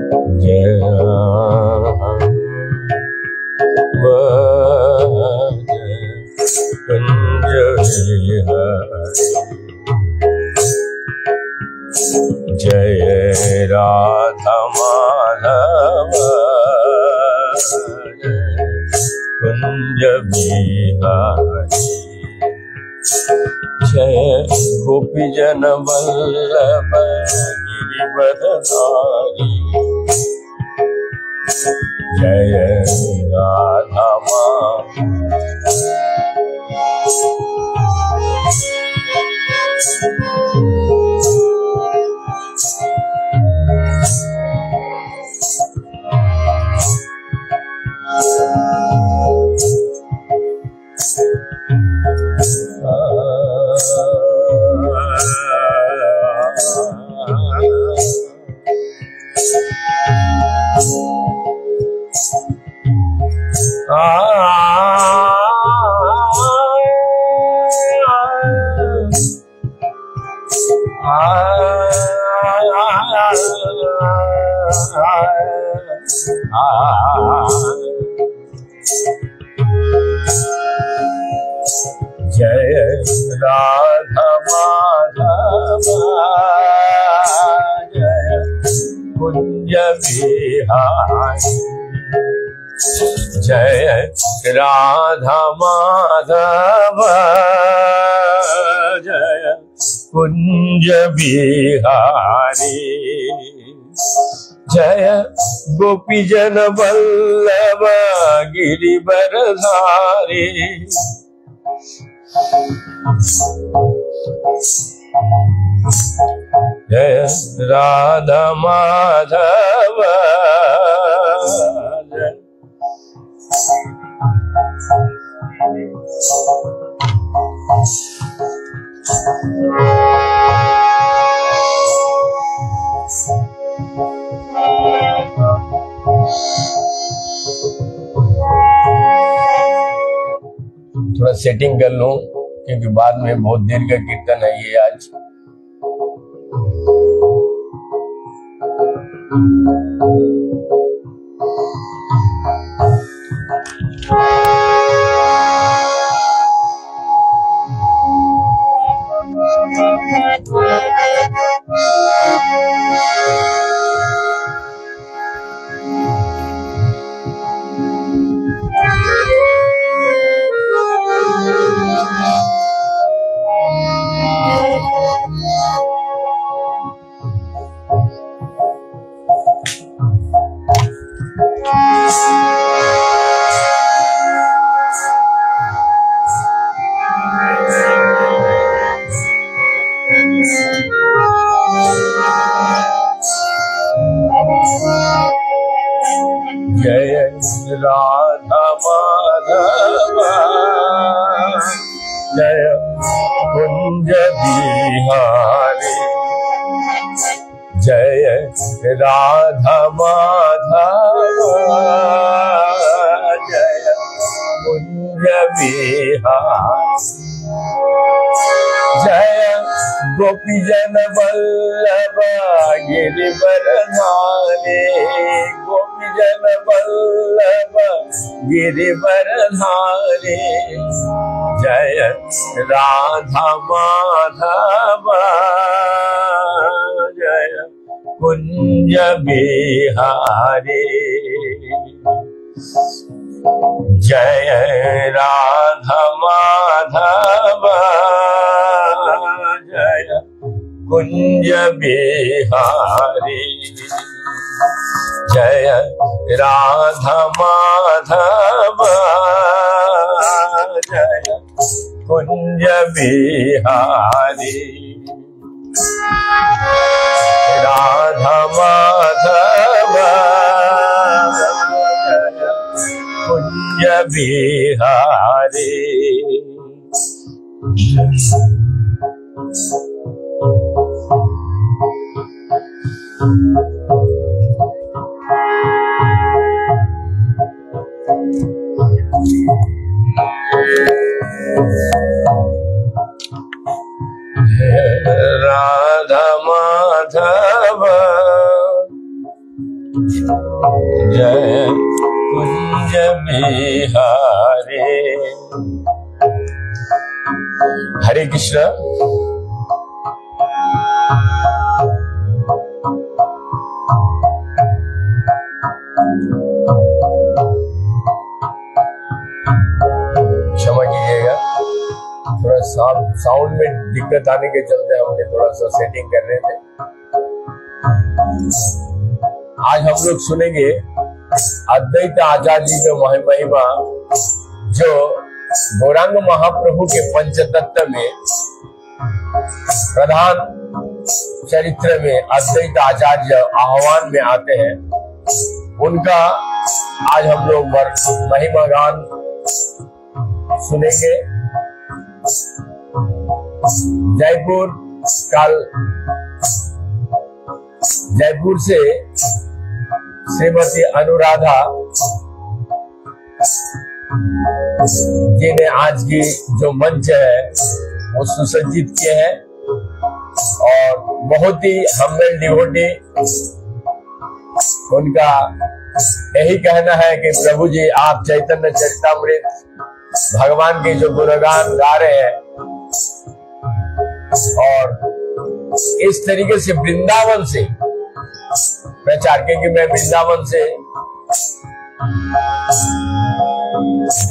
जय कुंज विहारी, जय राधा माधव कुंज बिहारी, जय गोपी जन वल्लभ गिरिवरधारी, जय राधा जय राधा माधव जय कुंज बिहारी, जय राधा माधव जय कुंज बिहारी, जय गोपी जन वल्लभ गिरिवरधारी, जय राधा माधव थोड़ा सेटिंग कर लूं क्योंकि बाद में बहुत देर का कीर्तन है ये आज। जय राधा माधव जय कुंज बिहारी, जय राधा माधव जय कुंज बिहारी, जय गोपी जन वल्लभ गिरिवरधारी, गोपी जन वल्लभ गिरिवरधारी, जय राधा माधव जय कुंज बिहारी, जय राधा माधव जय कुंज बिहारी, जय राधा माधव जय कुंज बिहारी, राधा माधव जय कुंज बिहारी। राधा माधव जय कुंज बिहारी। हरे कृष्ण। क्षमा कीजिएगा, थोड़ा साउंड में दिक्कत आने के चलते हमने थोड़ा सा सेटिंग कर रहे थे। आज हम लोग सुनेंगे अद्वैत आचार्य जी का महिमा, जो गौरांग महाप्रभु के पंचतत्व में प्रधान चरित्र में अद्वैत आचार्य आह्वान में आते हैं। उनका आज हम लोग महिमा गान सुनेंगे। जयपुर से श्रीमती अनुराधा जी ने आज की जो मंच है वो सुसज्जित किए हैं और बहुत ही हम्बल डिवोटी। उनका यही कहना है कि प्रभु जी आप चैतन्य चरितामृत भगवान के जो गुणगान गा रहे हैं और इस तरीके से वृंदावन से प्रचार, क्योंकि मैं वृंदावन से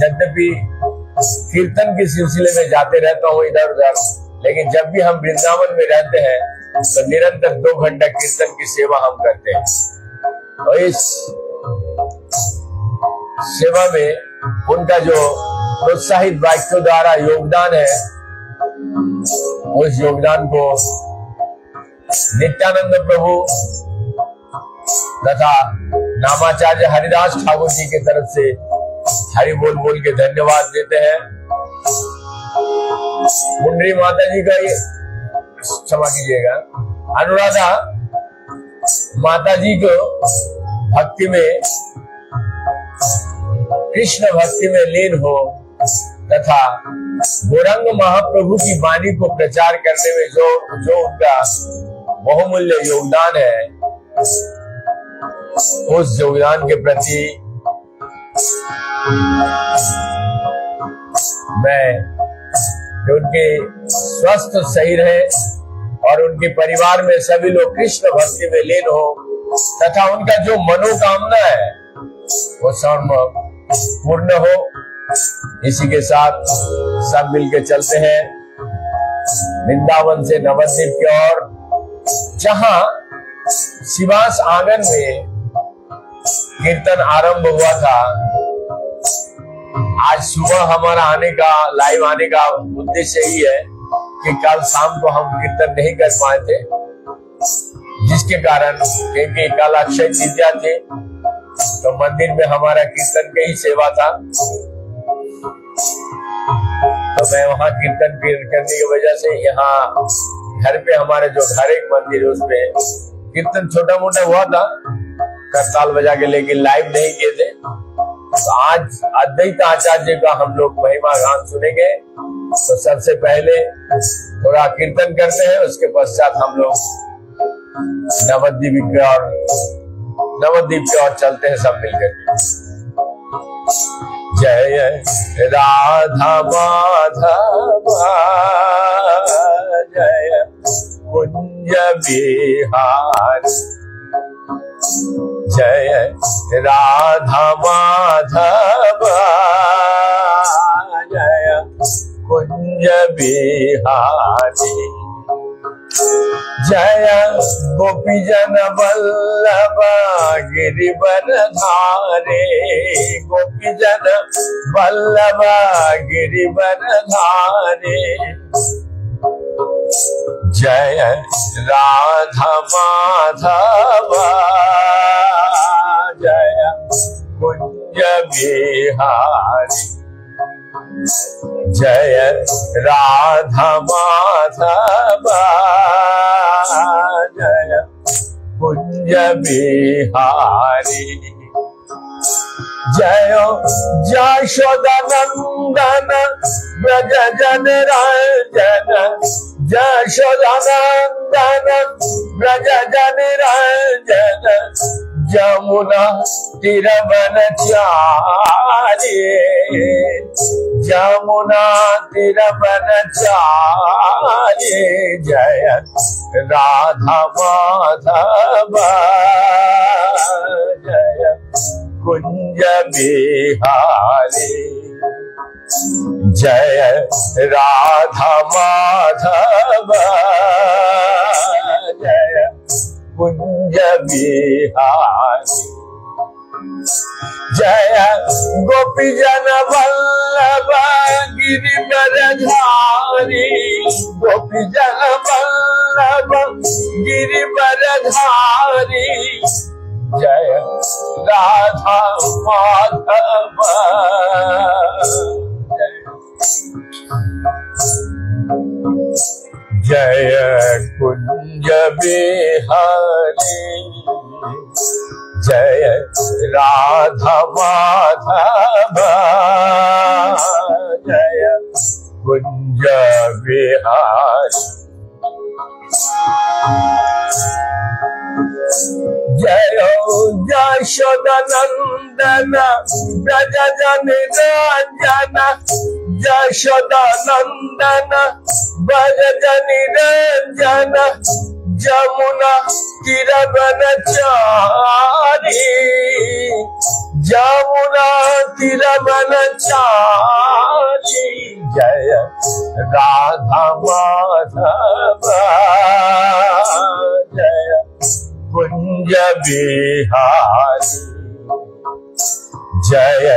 यद्यपि कीर्तन के सिलसिले में जाते रहता हूँ इधर उधर, लेकिन जब भी हम वृंदावन में रहते हैं तो निरंतर 2 घंटा कीर्तन की सेवा हम करते हैं। और इस सेवा में उनका जो प्रोत्साहित वाक्यों द्वारा योगदान है, उस योगदान को नित्यानंद प्रभु तथा नामाचार्य हरिदास ठाकुर जी की तरफ से हरि बोल बोल के धन्यवाद देते हैं। मुंडरी माता जी का ये, क्षमा कीजिएगा, अनुराधा माता जी को भक्ति में, कृष्ण भक्ति में लीन हो तथा गौरांग महाप्रभु की वाणी को प्रचार करने में जो उनका बहुमूल्य योगदान है, उस योगदान के प्रति मैं उनके स्वस्थ सही रहे और उनके परिवार में सभी लोग कृष्ण भक्ति में लीन हो तथा उनका जो मनोकामना है वो संभव पूर्ण हो। इसी के साथ सब मिलके चलते हैं वृंदावन से नवद्वीप की ओर, जहां शिवास आंगन में कीर्तन आरंभ हुआ था। आज सुबह हमारा लाइव आने का उद्देश्य यही है कि कल शाम को हम कीर्तन नहीं कर पाए थे, जिसके कारण, क्योंकि कल अक्षय तृतीया थी तो मंदिर में हमारा कीर्तन की ही सेवा था, तो मैं वहां कीर्तन करने की वजह से यहाँ घर पे हमारे जो घर एक मंदिर है उसमें कीर्तन छोटा मोटा हुआ था, करताल बजा के, लेकिन लाइव नहीं किए थे। तो आज अद्वैत आचार्य का हम लोग महिमा गान सुनेंगे। तो सबसे पहले थोड़ा कीर्तन करते हैं, उसके पश्चात हम लोग नवद्वीप की ओर चलते हैं सब मिलकर। जय राधा माधव जय कुंज बिहारी, जय राधा माधव जय कुंज बिहारी, जय गोपीजन वल्लभ गिरिवर धारे, गोपीजन वल्लभ गिरिवर धारे, जय राधा माधव जय कुंज बिहारी, जय राधा माधव जय कुंज बिहारी, जय यशोदानंदन ब्रज जन रंजन, यशोदानंदन ब्रज जन रंजन, जमुना तिरवनचारी, जमुना तिरवनचारी, जय राधा माधव, जय कुंज बिहारी, जय राधा माधव, जय कुंज बिहारी, जय गोपी जन वल्लभ गिरिवरधारी, गोपी जन वल्लभ गिरिवरधारी, जय राधा माधव, जय कुंज बिहारी, जय राधा माधव, जय कुंज बिहारी, जय यशोदा नंदन ब्रज जन रंजन, यशोदा नंदन ब्रज जन रंजन, जमुना तिरवनचारी, जमुना तिरवनचारी, जय राधा माधव, जय कुंज बिहारी, जय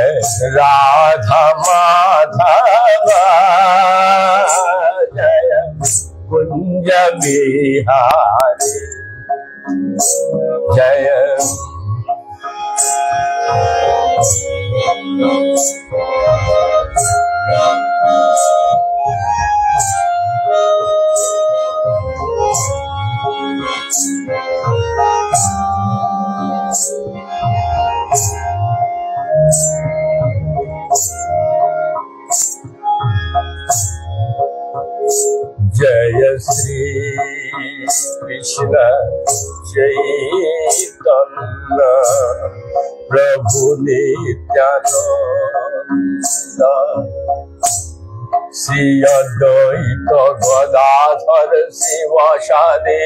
राधा माधव, जय कुंज बिहारी, जय जय श्री कृष्ण चैतन्य प्रभु नित्यानंद, श्री अद्वैत गदाधर शिवासादि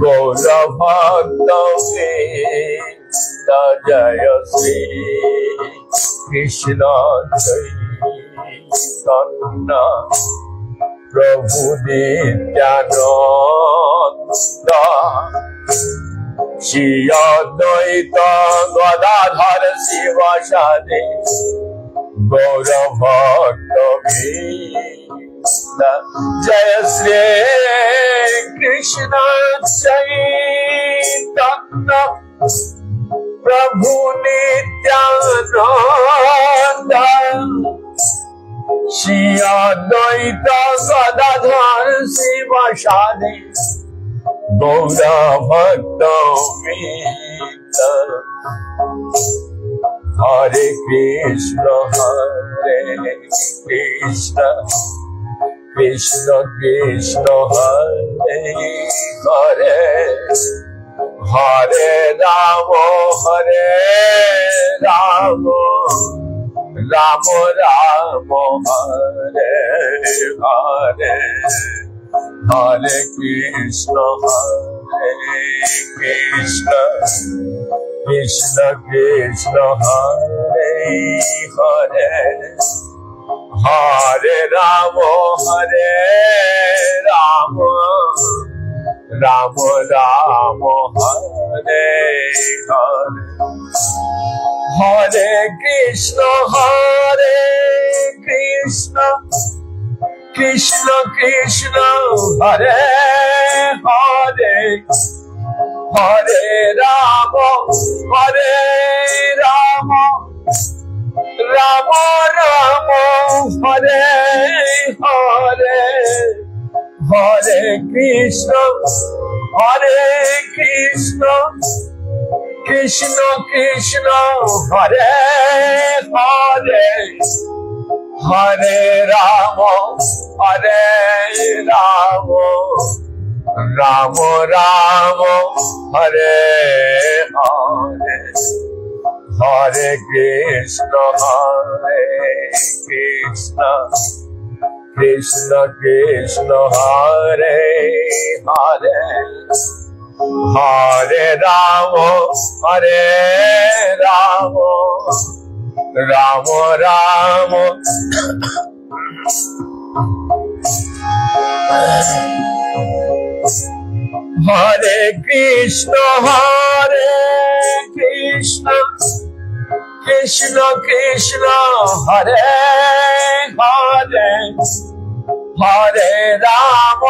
गौर भक्त वृंद, जय श्री कृष्ण चैतन्य प्रभु नित्यानंद, श्री अद्वैत गदाधर शिवासादि गौर भक्त वृंद, जय श्री कृष्ण चैतन्य प्रभु नित्यानंद, श्री अद्वैत गदाधर शिवासादि गौर भक्त वृंद, हरे कृष्ण कृष्ण कृष्ण हरे हरे, हरे राम राम राम हरे हरे, हरे कृष्ण कृष्ण कृष्ण हरे हरे, हरे राम राम राम हरे हरे, हरे कृष्ण कृष्ण कृष्ण हरे हरे, हरे राम राम राम हरे हरे, हरे कृष्ण कृष्ण कृष्ण हरे हरे, हरे राम राम राम हरे हरे, हरे कृष्ण कृष्ण कृष्ण हरे हरे, हरे राम राम राम हरे कृष्ण कृष्ण कृष्ण हरे हरे, हरे राम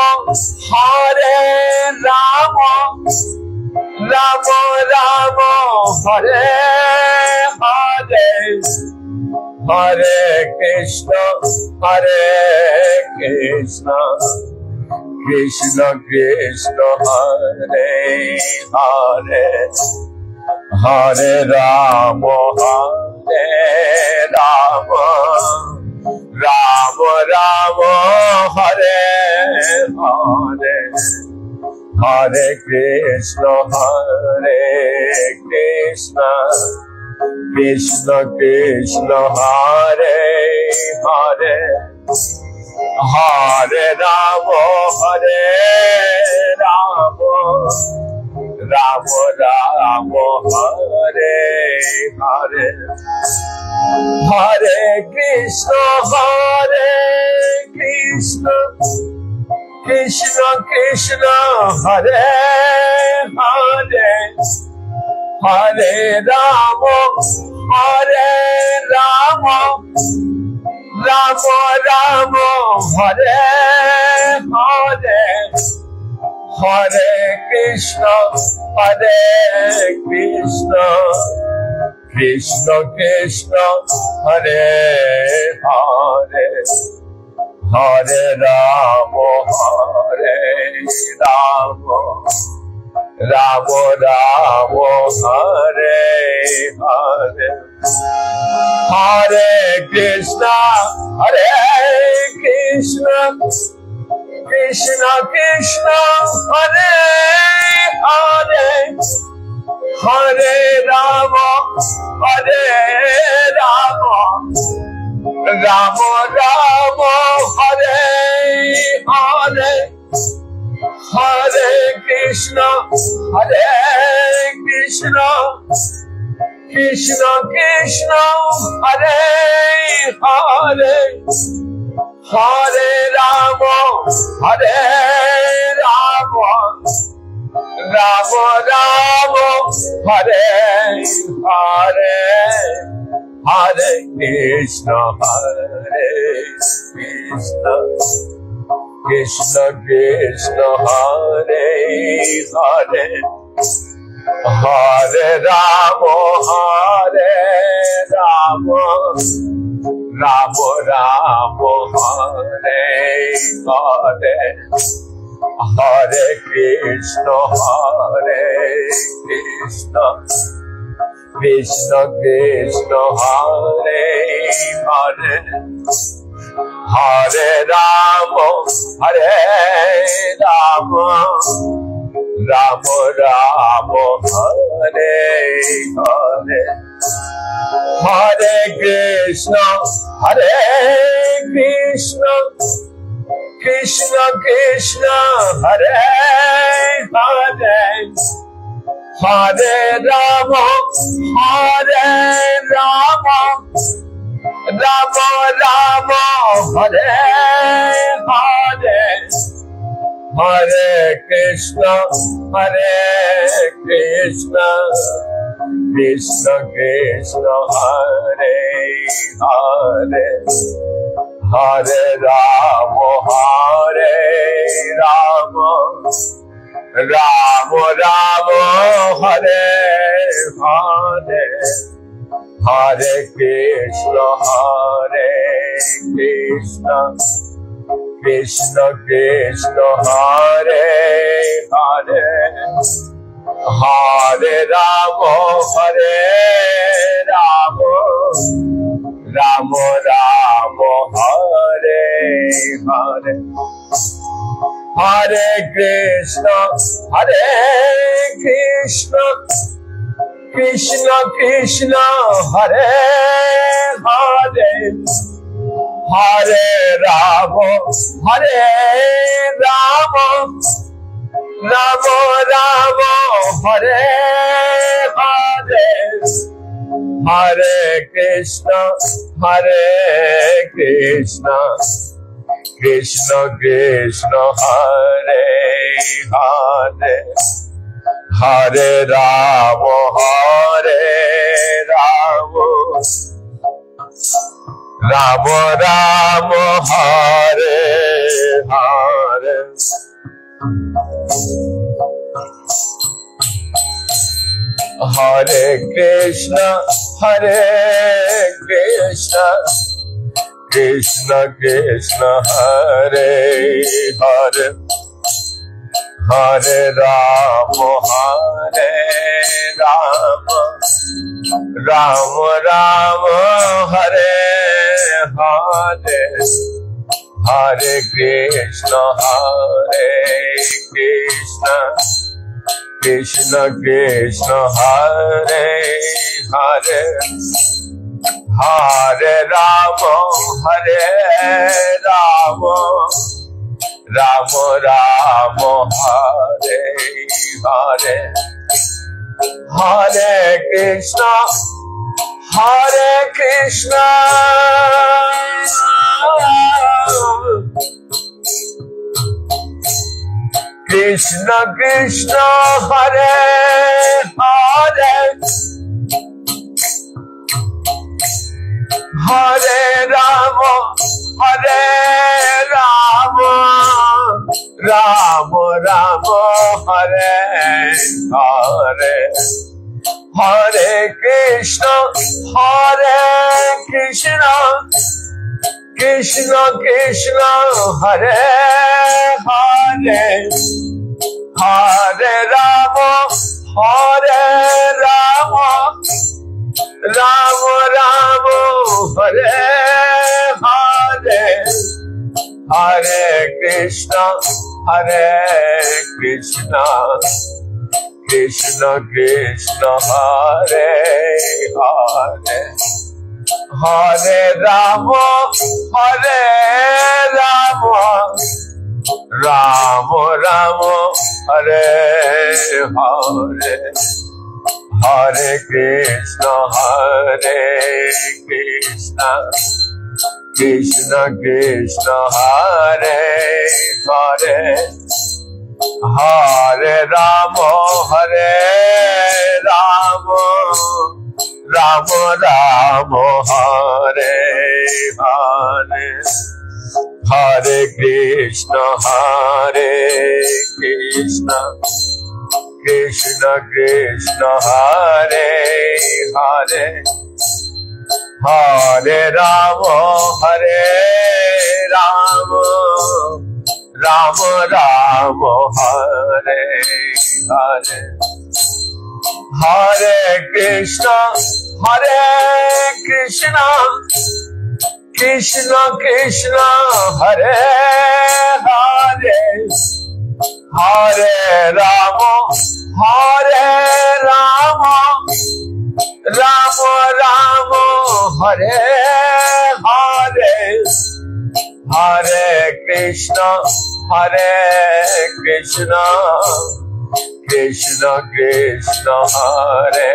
राम राम हरे हरे, हरे कृष्ण कृष्ण कृष्ण हरे हरे, हरे राम राम राम हरे हरे, हरे कृष्ण कृष्ण कृष्ण हरे हरे, हरे राम राम हरे हरे, हरे कृष्ण कृष्ण कृष्ण हरे हरे, हरे राम राम हरे हरे, हरे कृष्ण कृष्ण कृष्ण हरे हरे, हरे राम राम हरे हरे, हरे कृष्ण कृष्ण कृष्ण हरे हरे, हरे राम राम हरे हरे, हरे कृष्ण कृष्ण कृष्ण हरे हरे, हरे राम राम हरे हरे, हरे कृष्ण कृष्ण कृष्ण हरे हरे, हरे राम राम हरे हरे, हरे कृष्ण कृष्ण कृष्ण हरे हरे, हरे राम राम हरे हरे, हरे कृष्ण कृष्ण कृष्ण हरे हरे, हरे राम राम हरे हरे, हरे कृष्ण कृष्ण कृष्ण हरे हरे, हरे राम राम हरे हरे, हरे कृष्ण कृष्ण कृष्ण हरे हरे, हरे राम राम हरे हरे, हरे कृष्ण कृष्ण कृष्ण हरे हरे, हरे राम राम राम हरे हरे, हरे कृष्ण कृष्ण कृष्ण हरे हरे, हरे राम राम राम हरे हरे। हरे कृष्ण कृष्ण कृष्ण हरे हरे, हरे राम राम राम हरे हरे, हरे कृष्ण कृष्ण कृष्ण हरे हरे, हरे राम राम राम हरे हरे, हरे कृष्ण कृष्ण कृष्ण हरे हरे, हरे राम राम राम हरे हरे, हरे कृष्ण कृष्ण कृष्ण हरे हरे, हरे राम राम राम हरे हरे, हरे कृष्ण कृष्ण कृष्ण हरे हरे, हरे राम राम राम हरे हरे, हरे कृष्ण कृष्ण कृष्ण हरे हरे, हरे राम राम राम हरे हरे, हरे कृष्ण कृष्ण कृष्ण हरे हरे, हरे राम राम राम हरे हरे, हरे कृष्ण कृष्ण कृष्ण हरे हरे, हरे राम राम राम हरे हरे, हरे कृष्ण कृष्ण कृष्ण हरे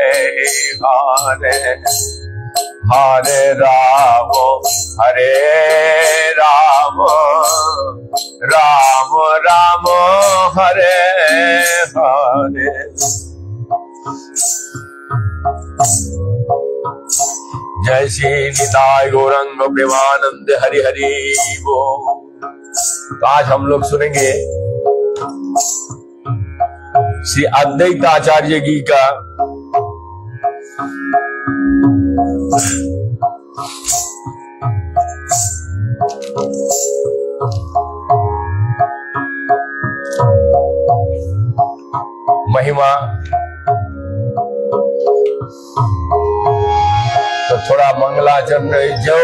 हरे, हरे राम राम राम हरे हरे। जय श्री निताय गौरंग प्रेमानंद हरि हरि बोल। तो आज हम लोग सुनेंगे श्री अद्वैत आचार्य जी का महिमा। तो थोड़ा मंगलाचरण जो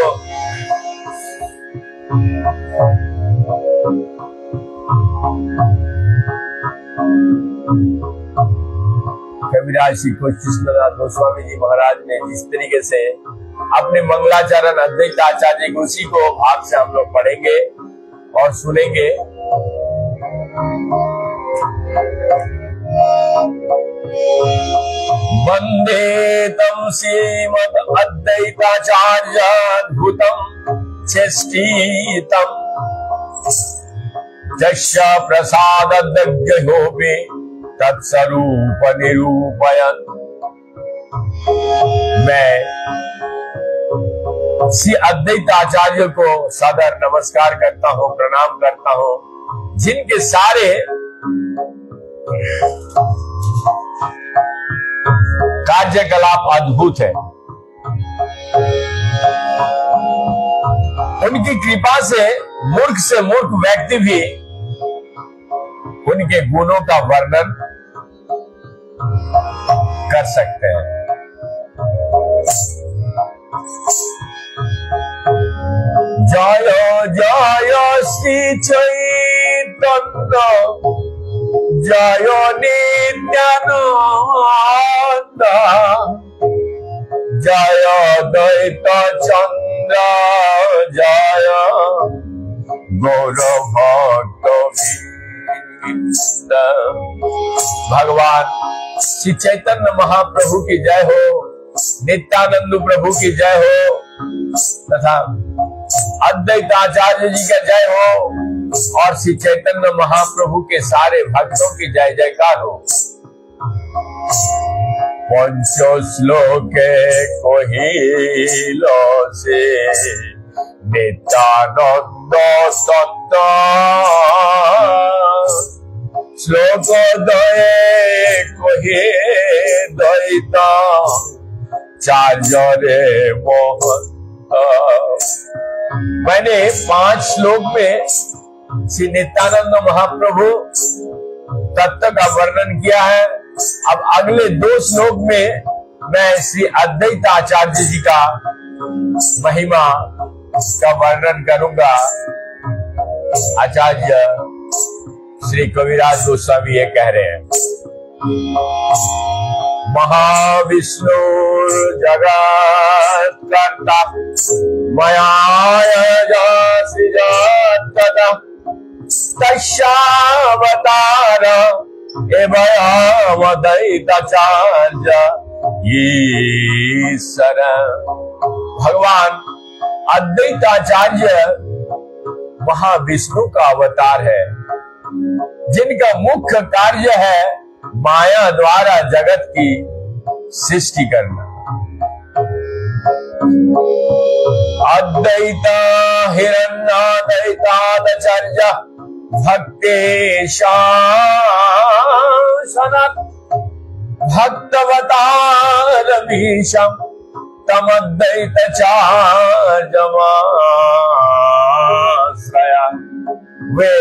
कविराज श्री कृष्णदास गोस्वामी जी महाराज ने जिस तरीके से अपने मंगलाचरण अद्वैत आचार्य को, उसी को भाग से हम लोग पढ़ेंगे और सुनेंगे। वंदे तम श्रीमद् अद्वैताचार्याद्भुतम् चेष्टितम् यस्य प्रसादद्रव्योऽपि तत्स्वरूप निरूपयन्। मैं श्री अद्वैत आचार्य को सादर नमस्कार करता हूं, प्रणाम करता हूं, जिनके सारे कार्यकलाप अद्भुत है। उनकी कृपा से मूर्ख व्यक्ति भी उनके गुणों का वर्णन कर सकते हैं। जय जय श्री चैतन्य जय नित्यानंद जय द्वैत चंद्र जय गौर भक्त। भगवान श्री चैतन्य महाप्रभु की जय हो, नित्यानंद प्रभु की जय हो, तथा अद्वैत आचार्य जी का जय हो, और श्री चैतन्य महाप्रभु के सारे भक्तों की जय जयकार हो। पंचो श्लोके कहिलो से नित्यानंद सत्य श्लोक दये कहे द्वैत चार्य रे मोहन। मैंने 5 श्लोक में श्री नित्यानंद महाप्रभु तत्व का वर्णन किया है। अब अगले 2 श्लोक में मैं श्री अद्वैत आचार्य जी का महिमा का वर्णन करूंगा। आचार्य श्री कविराज गोस्वामी ये कह रहे हैं, महाविष्णु जगत कर्ता मया सृजत तस्यावतार अद्वैताचार्य ईश्वर। भगवान अद्वैताचार्य महाविष्णु का अवतार है, जिनका मुख्य कार्य है माया द्वारा जगत की सृष्टि करना। अद्वैत हिरण्याद्वैताचार्य भक्तेशासनत् भक्तवतार भीषम तमद्वैताचार्यमाश्रया। वे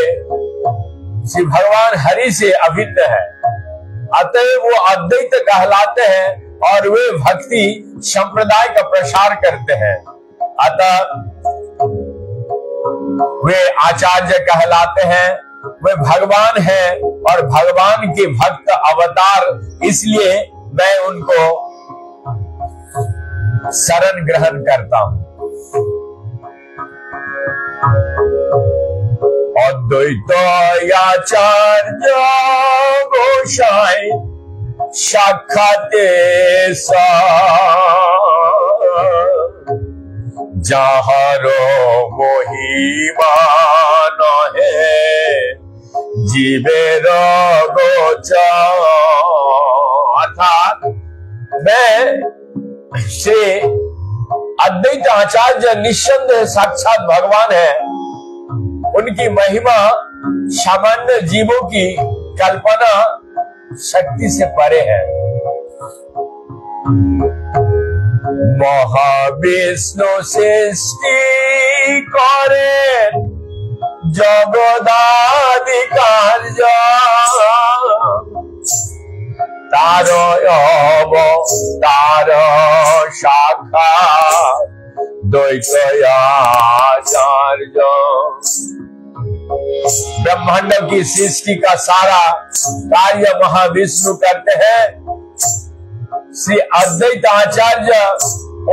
श्री भगवान हरि से अभिन्न है, अतः वो अद्वैत कहलाते हैं और वे भक्ति संप्रदाय का प्रसार करते हैं, अतः वे आचार्य कहलाते हैं। वे भगवान हैं और भगवान के भक्त अवतार, इसलिए मैं उनको शरण ग्रहण करता हूं। अद्वैत आचार्य गोसाई साक्षाते जहारो महिमा नहे जीवेर गोचर। अर्थात मैं श्री अद्वैत आचार्य निस्संदेह साक्षात भगवान है। उनकी महिमा सामान्य जीवों की कल्पना शक्ति से परे है। महाविष्णु सृष्टि करे जगदादि कार्य तार अवतार शाखा द्वैत आचार्य। ब्रह्मांड की सृष्टि का सारा कार्य महाविष्णु करते हैं। श्री अद्वैत आचार्य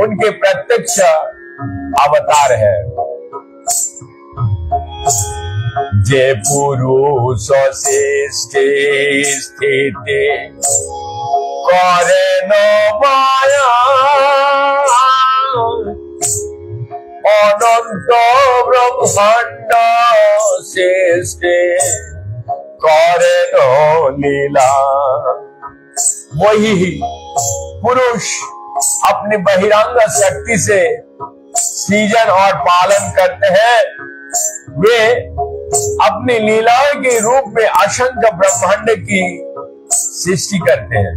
उनके प्रत्यक्ष अवतार है। जे पुरुष सृष्टि स्थिति करे न माया अनंत ब्रह्मांड सृष्टि करे न लीला। वही पुरुष अपनी बहिरंग शक्ति से सृजन और पालन करते हैं। वे अपनी लीलाओं के रूप में असंख्य ब्रह्मांड की सृष्टि करते हैं।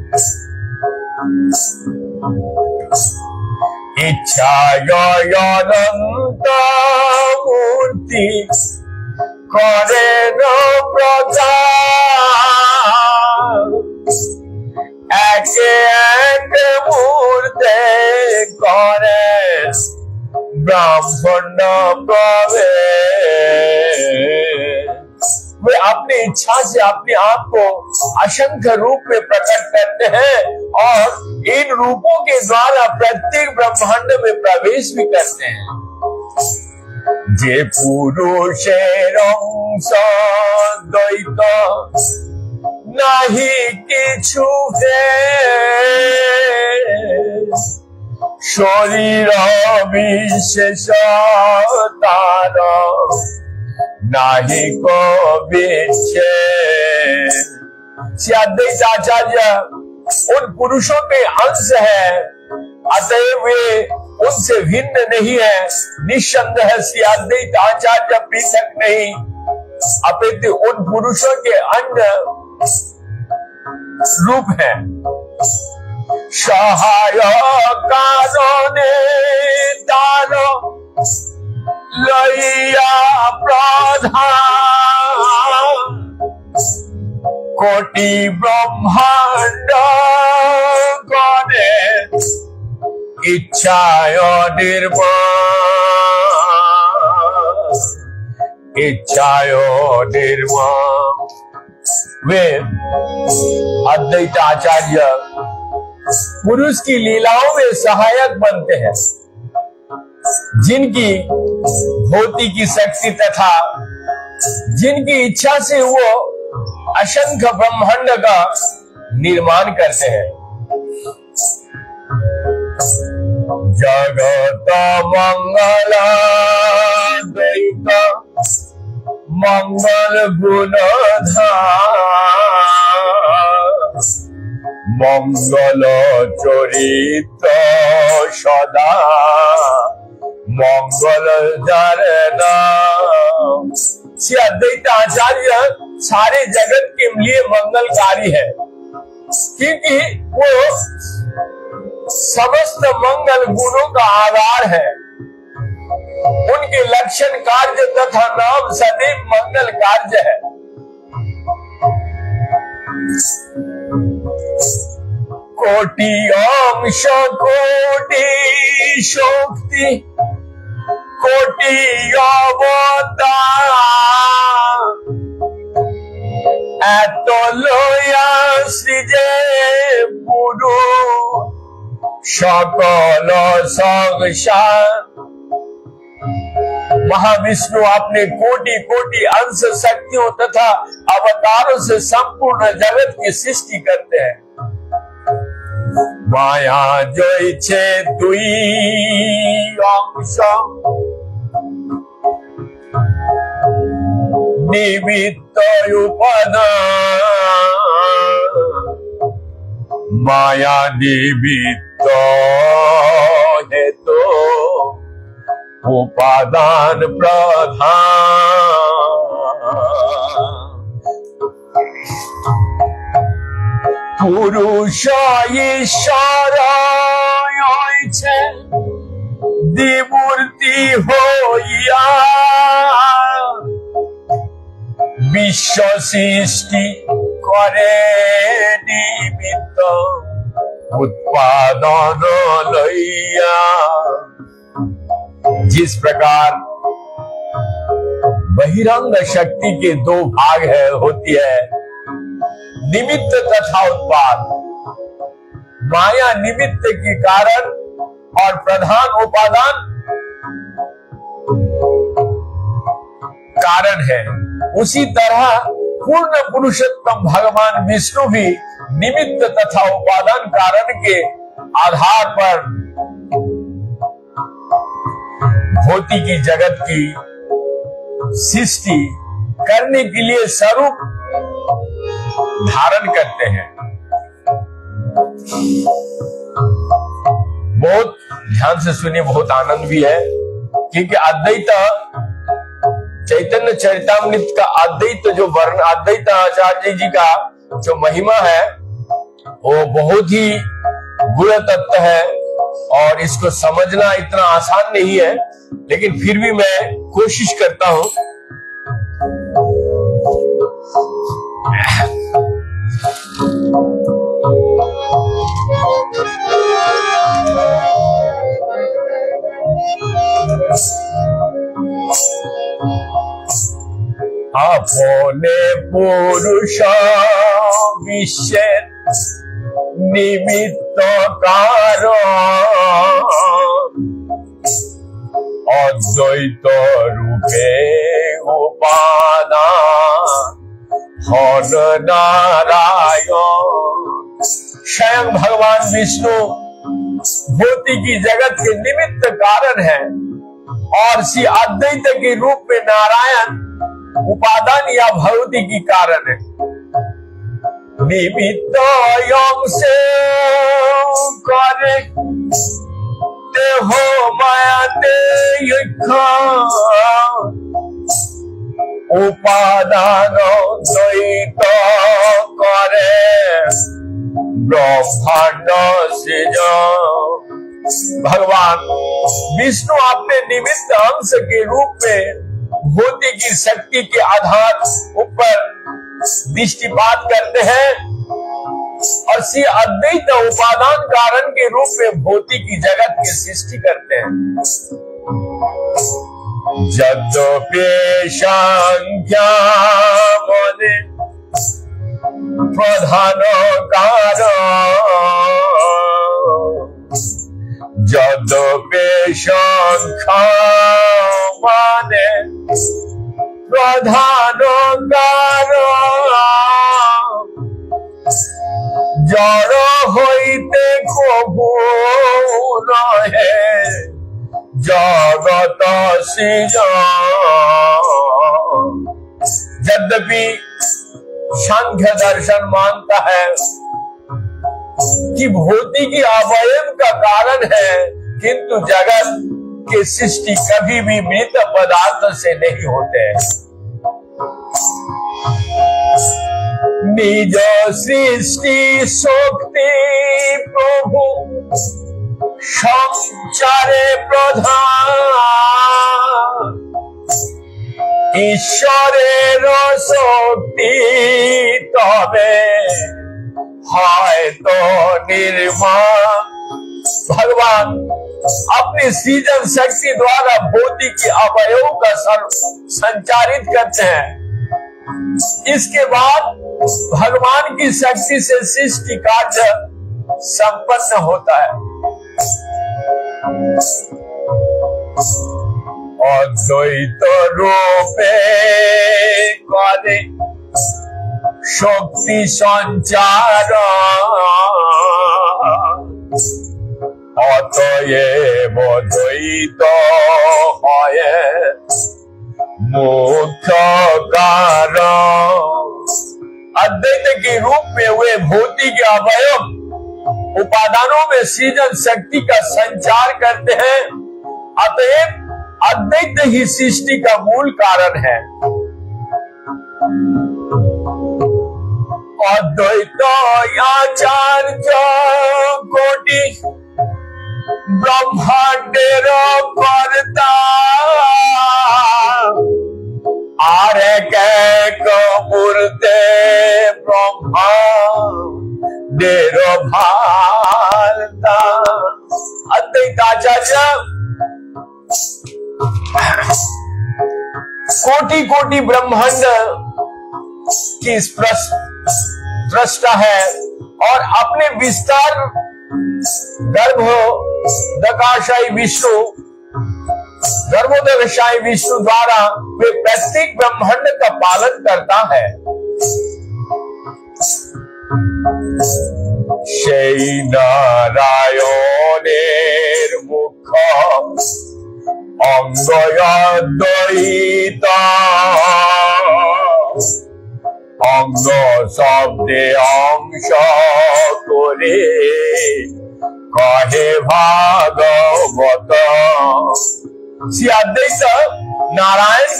इच्छा अनंत मूर्ति करे न प्रचार एक एक मूर्ति करे ब्रह्मांड प्रवेश। वे अपनी इच्छा से अपने आप को असंख्य रूप में प्रकट करते हैं और इन रूपों के द्वारा प्रत्येक ब्रह्मांड में प्रवेश भी करते हैं। जे पुरुषेर अंश द्वैत नहीं किछु है शरीर विशेष तार नाही को विच्छेद। श्री अद्वैत आचार्य उन पुरुषों के अंश है, अतएव वे उनसे भिन्न नहीं है। निस्संदेह श्री अद्वैत आचार्य पृथक नहीं, अपितु उन पुरुषों के अन्य रूप है। सहाय कारणे तार लइया प्रधान कोटि ब्रह्मांड करे इच्छाय निर्माण इच्छाय निर्माण। वे अद्वैत आचार्य पुरुष की लीलाओं में सहायक बनते हैं, जिनकी भौतिक की शक्ति तथा जिनकी इच्छा से वो असंख्य ब्रह्मांड का निर्माण करते हैं। जगत मंगल द्वैत मंगल गुणधाम मंगल चरित्र सदा मंगल नाम। श्री अद्वैत आचार्य सारे जगत के लिए मंगलकारी है, क्योंकि वो समस्त मंगल गुणों का आधार है। उनके लक्षण कार्य तथा नाम सदैव मंगल कार्य है। कोटि अंश कोटि शक्ति कोटि अवतार एत लया सृजे पुरु सकल संसार। महाविष्णु अपने कोटि कोटि अंश शक्तियों तथा अवतारों से संपूर्ण जगत की सृष्टि करते हैं। माया जैसे दुई अंश निमित्त उपादान माया निमित्त हेतु उपादान प्रधान। पुरुष ईश्वर द्विमूर्ति होइया विश्व सृष्टि करे निमित्त उत्पादन लइया। जिस प्रकार बहिरंग शक्ति के दो भाग होती है, निमित्त तथा उत्पाद। माया निमित्त के कारण और प्रधान उपादान कारण है। उसी तरह पूर्ण पुरुषोत्तम भगवान विष्णु भी निमित्त तथा उपादान कारण के आधार पर भौतिकी जगत की सृष्टि करने के लिए स्वरूप धारण करते हैं। बहुत ध्यान से सुनिए, बहुत आनंद भी है, क्योंकि अद्वैत चैतन्य चरितामृत का अद्वैत जो वर्ण, अद्वैत आचार्य जी का जो महिमा है वो बहुत ही गुण तत्व है और इसको समझना इतना आसान नहीं है, लेकिन फिर भी मैं कोशिश करता हूं। अपने पुरुष विश्व निमित्त कारण अद्वैत रूपे उपादान हर नारायण। स्वयं भगवान विष्णु भौतिकी जगत के निमित्त कारण है और श्री अद्वैत के रूप में नारायण उपादान या भौतिकी कारण है। निमित्त यम से करे ते हो माया ते उपादान द्वैत करे ब्रह्मांड सृजन। भगवान विष्णु अपने निमित्त अंश के रूप में भौतिकी शक्ति के आधार ऊपर दृष्टिपात करते हैं और श्री अद्वैत उपादान कारण के रूप में भौतिकी जगत की सृष्टि करते हैं। जद्यपि संख्या मने प्रधान कारण, जद्यपि संख्या मने प्रधान जड़ होइते कबू रहे जगत सृजन। यद्यपि सांख्य दर्शन मानता है कि भौतिकी अवयव का कारण है, किंतु जगत की सृष्टि कभी भी मृत पदार्थ से नहीं होते। निज सृष्टि शक्ति प्रभु संचारे प्रधान, ईश्वरेर शक्ति तबे हयतो निर्माण। भगवान अपनी सृजन शक्ति द्वारा भौतिक अवयवों का संचारित करते हैं। इसके बाद भगवान की शक्ति से सृष्टि कार्य संपन्न होता है। अद्वैत रूपे करे शक्ति संचार, अतएव द्वैत है मुख्य कारण। अद्वैत के रूप में वे भौतिक अवयव उपादानों में सृजन शक्ति का संचार करते हैं, अतएव अद्वैत ही सृष्टि का मूल कारण है। अद्वैत आचार्य कोटि ब्रह्मांडेर कर्ता, आरे एक मूर्ते ब्रह्मांडेर भारता। अद्वैत आचार्य कोटि कोटि ब्रह्मांड की दृष्टा है और अपने विस्तार गर्भोदकाशायी विष्णु द्वारा वे प्रत्येक ब्रह्मांड का पालन करता है। সেই নারায়ণের মুখ অঙ্গয়দ্বৈত অঙ্গ শব্দে অংশ করে कहे भागवत। श्री अद्वैत नारायण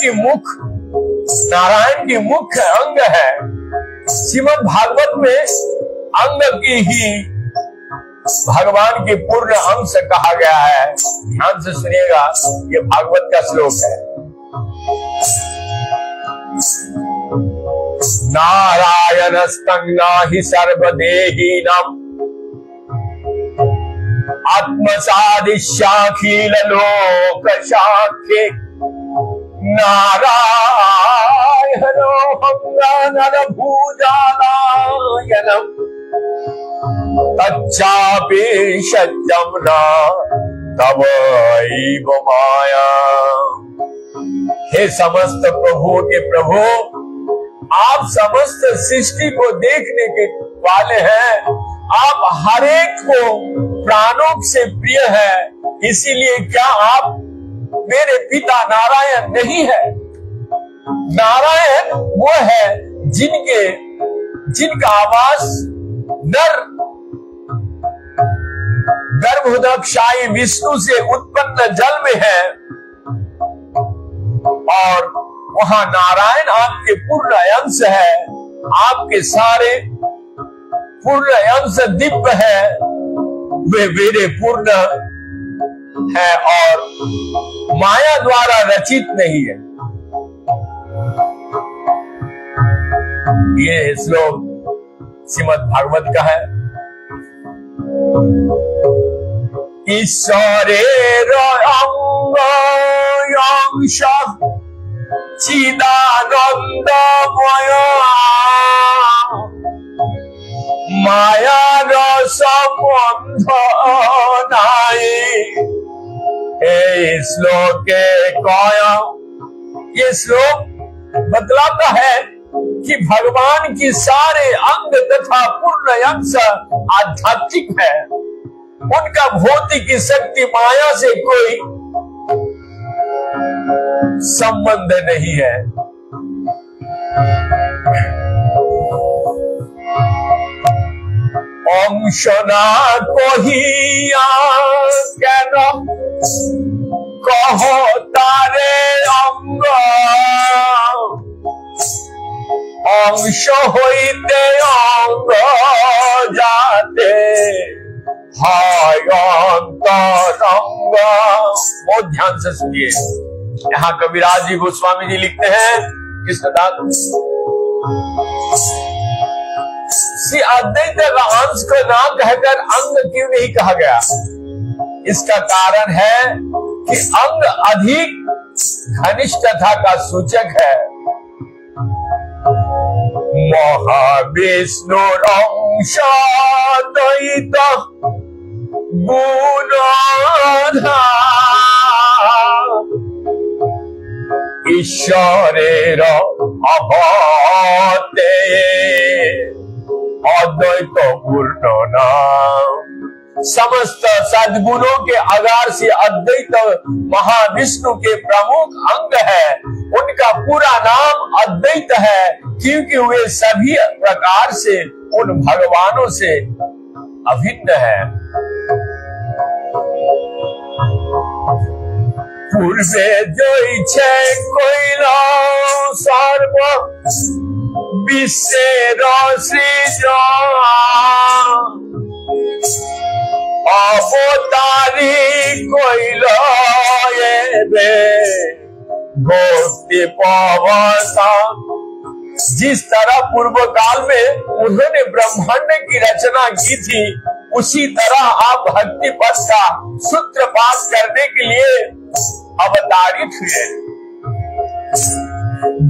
की मुख्य अंग है। श्रीमद् भागवत में अंग की ही भगवान की पूर्ण अंश कहा गया है। ध्यान से सुनिएगा, ये भागवत का श्लोक है। नारायणस्तंगा हि सर्वदेहिनां आत्मसादिशाखिल लोक शाखे नारायणो नर भूजालायनम तच्चापि सत्यम न तवैव माया। हे समस्त प्रभुओं के प्रभु, आप समस्त सृष्टि को देखने के वाले हैं। आप हर एक को प्राणों से प्रिय है, इसीलिए क्या आप मेरे पिता नारायण नहीं है? नारायण वो है जिनका आवास नर गर्भोदकाशायी विष्णु से उत्पन्न जल में है और वहां नारायण आपके पूर्ण अंश है। आपके सारे पूर्ण अंश दिव्य है, वे मेरे पूर्ण है और माया द्वारा रचित नहीं है। ये श्लोक श्रीमद् भागवत का है। ईश्वरेर अंश चिदानंदमय मायार संबंध नाई। श्लोके कया, ये श्लोक बतलाता है कि भगवान की सारे अंग तथा पूर्ण अंश आध्यात्मिक है। उनका भौतिक शक्ति माया से कोई संबंध नहीं है। अंश ना कहिया केन कहो तारे अंग अंश হইতে अंग जाते हाय अंतरंग। बहुत ध्यान से सुनिए, यहाँ कविराज जी गोस्वामी जी लिखते हैं, कृष्णदास श्री अद्वैत का अंश को नाम कहकर अंग क्यों नहीं कहा गया? इसका कारण है कि अंग अधिक घनिष्ठता का सूचक है। महाविष्णु अंश द्वैत गुणधाम ईश्वरेर अभते अद्वैत पूर्ण नाम। समस्त सद्गुणों के आधार से अद्वैत महाविष्णु के प्रमुख अंग है। उनका पूरा नाम अद्वैत है क्योंकि वे सभी प्रकार से उन भगवानों से अभिन्न है। पूर्वे जो इच्छे कोइला सर्व विश्वेर सृजन अवतारी कोइल भक्ति पवसा। जिस तरह पूर्व काल में उन्होंने ब्रह्मांड की रचना की थी, उसी तरह आप भक्ति पथ का सूत्रपात करने के लिए अवतारित हुए।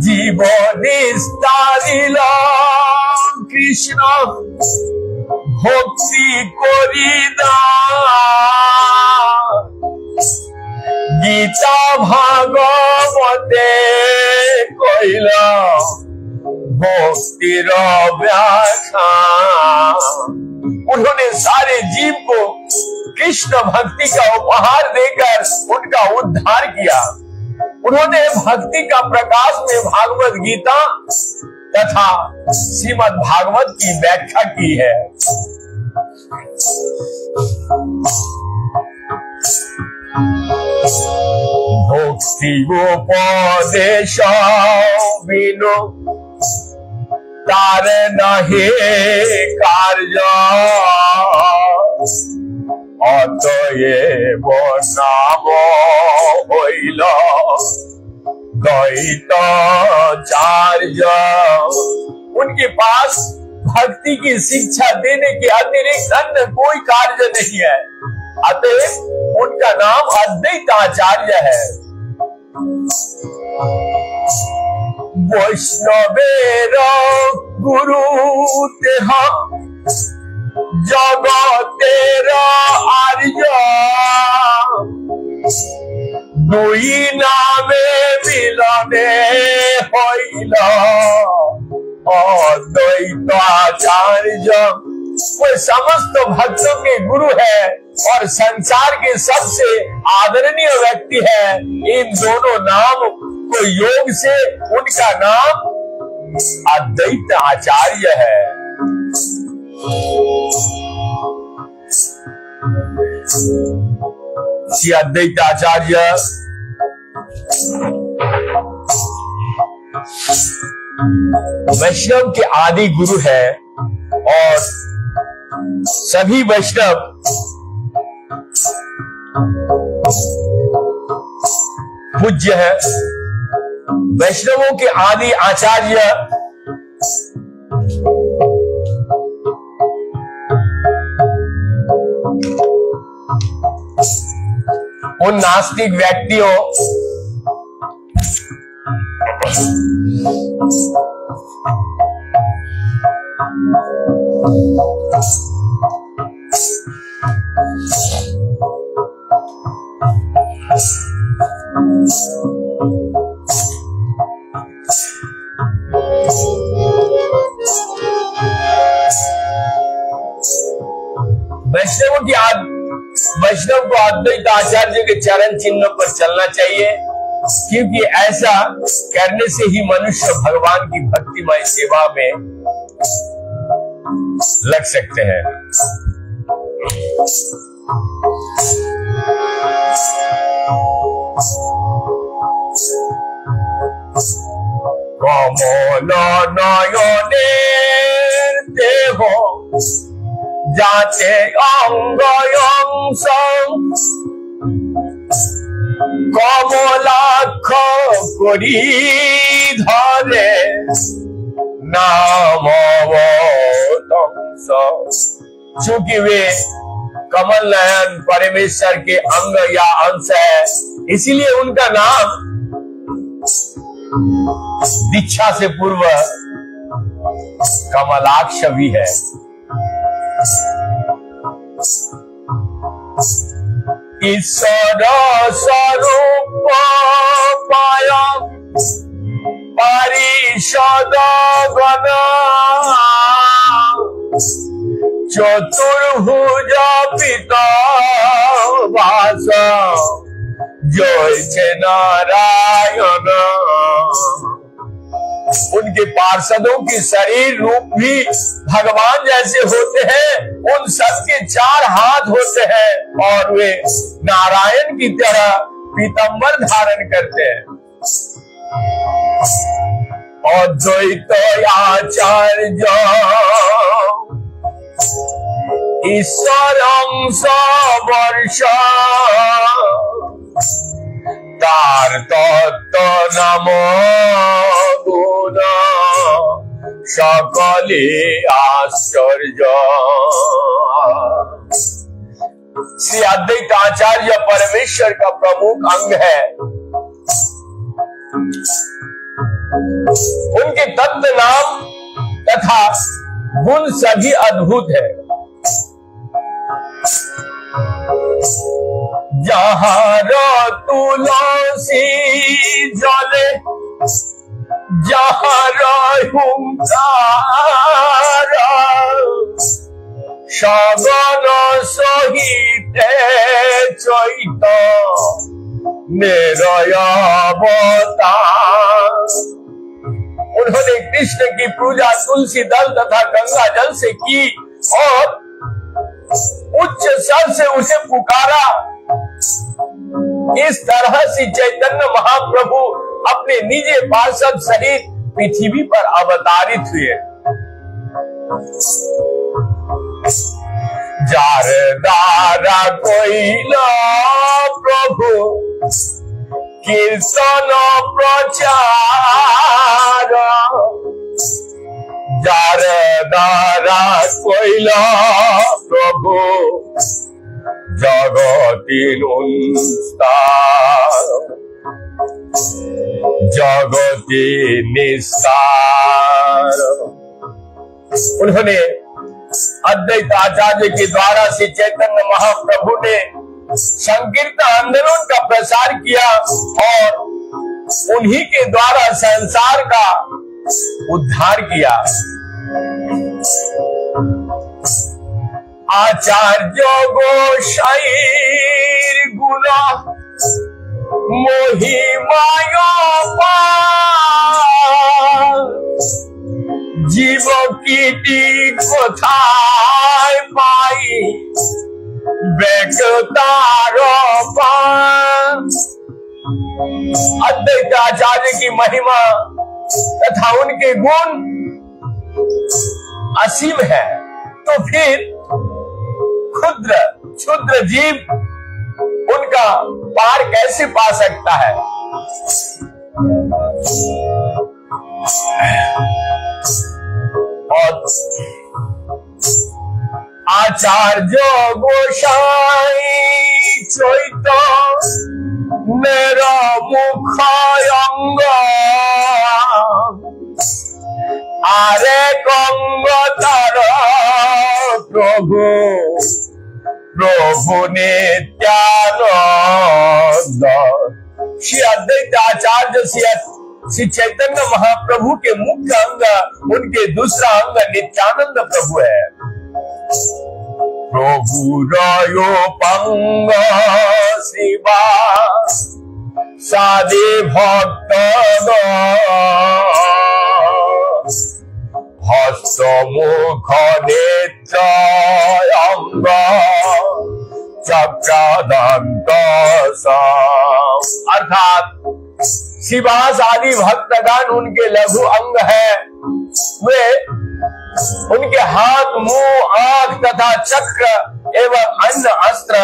জীবনে স্থানিল কৃষ্ণ ভক্তি করি না गीता भागवते कइल भक्तिर व्याख्या। उन्होंने सारे जीव को कृष्ण भक्ति का उपहार देकर उनका उद्धार किया। उन्होंने भक्ति का प्रकाश में भागवत गीता तथा श्रीमद् भागवत की व्याख्या की है। भक्ति उपदेश बिनु तार नहीं कार्य अतएव नाम हईल द्वैताचार्य। उनके पास भक्ति की शिक्षा देने के अतिरिक्त अन्य कोई कार्य नहीं है, अतएव उनका नाम अद्वैताचार्य है। वैष्णवेर गुरु तेह जगतेर आर्य दुई नामे मिलने हईल अद्वैताचार्य। वो समस्त भक्तों के गुरु है और संसार के सबसे आदरणीय व्यक्ति है। इन दोनों नाम को योग से उनका नाम अद्वैत आचार्य है। श्री अद्वैत आचार्य वैष्णव के आदि गुरु है और सभी वैष्णव पूज्य है। वैष्णवों के आदि आचार्य उन नास्तिक व्यक्तियों वैष्णव को अद्वैत आचार्य के चरण चिन्ह पर चलना चाहिए, क्योंकि ऐसा करने से ही मनुष्य भगवान की भक्तिमय सेवा में लग सकते हैं। कमल नयनेर देह जाते अंग अंश कमलाक्ष करी धरे नाम चूंकि वे कमल नयन परमेश्वर के अंग या अंश है, इसीलिए उनका नाम दीक्षा से पूर्व कमलाक्ष भी है। ईश्वर स्वरूप पाय पारिषद गण चतुर्भुज पिता वास जय छे नारायण। उनके पार्षदों के शरीर रूप भी भगवान जैसे होते हैं, उन सबके 4 हाथ होते हैं और वे नारायण की तरह पीतांबर धारण करते हैं। अद्वैत आचार्य ईश्वर अंश वर्ष तार तत्व नाम गुण सकले आश्चर्य। श्री अद्वैत आचार्य परमेश्वर का प्रमुख अंग है। उनके तत्व नाम तथा गुण सभी अद्भुत है। जहाँ तुलसी जले जहाँ हुंकार सगन सहिते चैत निरयवतार। उन्होंने कृष्ण की पूजा तुलसी दल तथा गंगा जल से की और उच्च स्वर से उसे पुकारा। इस तरह से चैतन्य महाप्रभु अपने निज पार्षद सहित पृथ्वी पर अवतारित हुए। जार दारा कोइला प्रभु कीर्तन प्रचार, जार दारा कोइला प्रभु जगति जगति निस्तार। उन्होंने अद्वैत आचार्य के द्वारा श्री चैतन्य महाप्रभु ने संकीर्तन आंदोलन का प्रसार किया और उन्हीं के द्वारा संसार का उद्धार किया। आचार्य गोसाईर गुण महिमाया जीव कीटी कोथाय पाई बेकतार। अद्वैत आचार्य की महिमा तथा उनके गुण असीम है, तो फिर क्षुद्र जीव उनका पार कैसे पा सकता है। और आचार्य गोसाई चैत मेरा मुख अंग आरे कंग तार प्रभु प्रभु नित्यानंद। श्री अद्वैत आचार्य श्री चैतन्य महाप्रभु के मुख्य अंग, उनके दूसरा अंग नित्यानंद प्रभु है। प्रभु रयो पंग शिवा सादे भक्त हस्त मुख नेत्र अंग चक्रदंत। अर्थात शिवास आदि भक्तगण उनके लघु अंग है। वे उनके हाथ, मुंह, आंख तथा चक्र एवं अन्य अस्त्र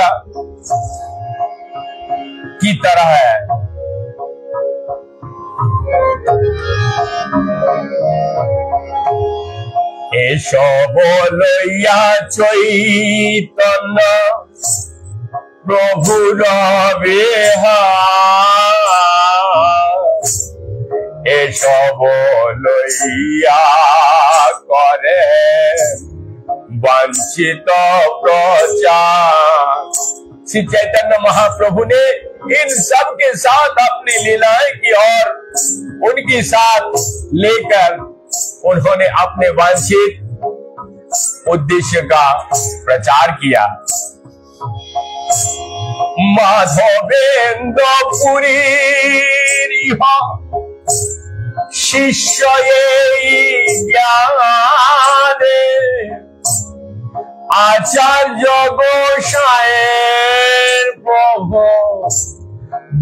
की तरह है। एसब लइया चैतन्य प्रभु बेहार, एसब लइया करे वंचित प्रचार। श्री चैतन्य महाप्रभु ने इन सब के साथ अपनी लीलाएं की और उनकी साथ लेकर उन्होंने अपने वांछित उद्देश्य का प्रचार किया। माधवेन्द्र पुरी शिष्य ज्ञाने आचार्य गोसाईर प्रभु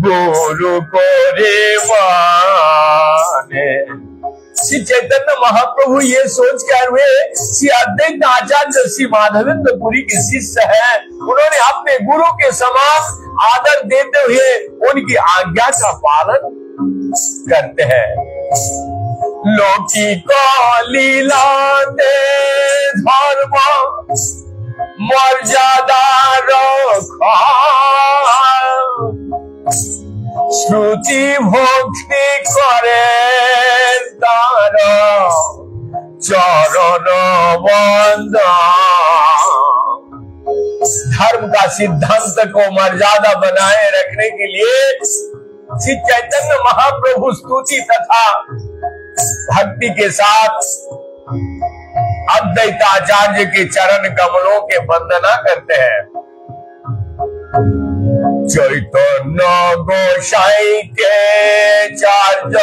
गुरु करे माने। श्री चैतन्य महाप्रभु ये सोच कर हुए श्री अद्वैत आचार्य श्री माधवेन्द्र पुरी के शिष्य हैं। उन्होंने अपने गुरु के समान आदर देते हुए उनकी आज्ञा का पालन करते हैं। लौकिक लीला दे धर्म मर्यादा रखा, श्रुति भक्ति करे धर्म का सिद्धांत को मर्यादा बनाए रखने के लिए श्री चैतन्य महाप्रभु स्तुति तथा भक्ति के साथ अद्वैताचार्य के चरण कमलों के वंदना करते हैं। चैतन्य गोसाई के चार्ज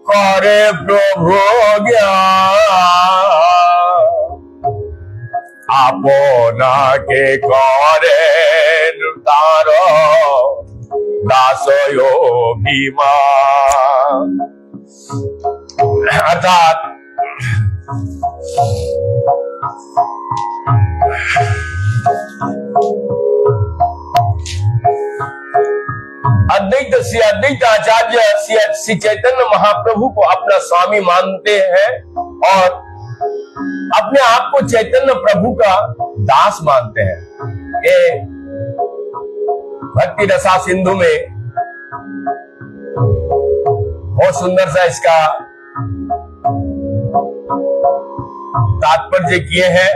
करे प्रभु ज्ञान, अपना के करे तार दास योगीमान। अर्थात श्री अद्वैत आचार्य श्री चैतन्य महाप्रभु को अपना स्वामी मानते हैं और अपने आप को चैतन्य प्रभु का दास मानते हैं। ये भक्ति रसा सिंधु में बहुत सुंदर सा इसका तात्पर्य किए हैं।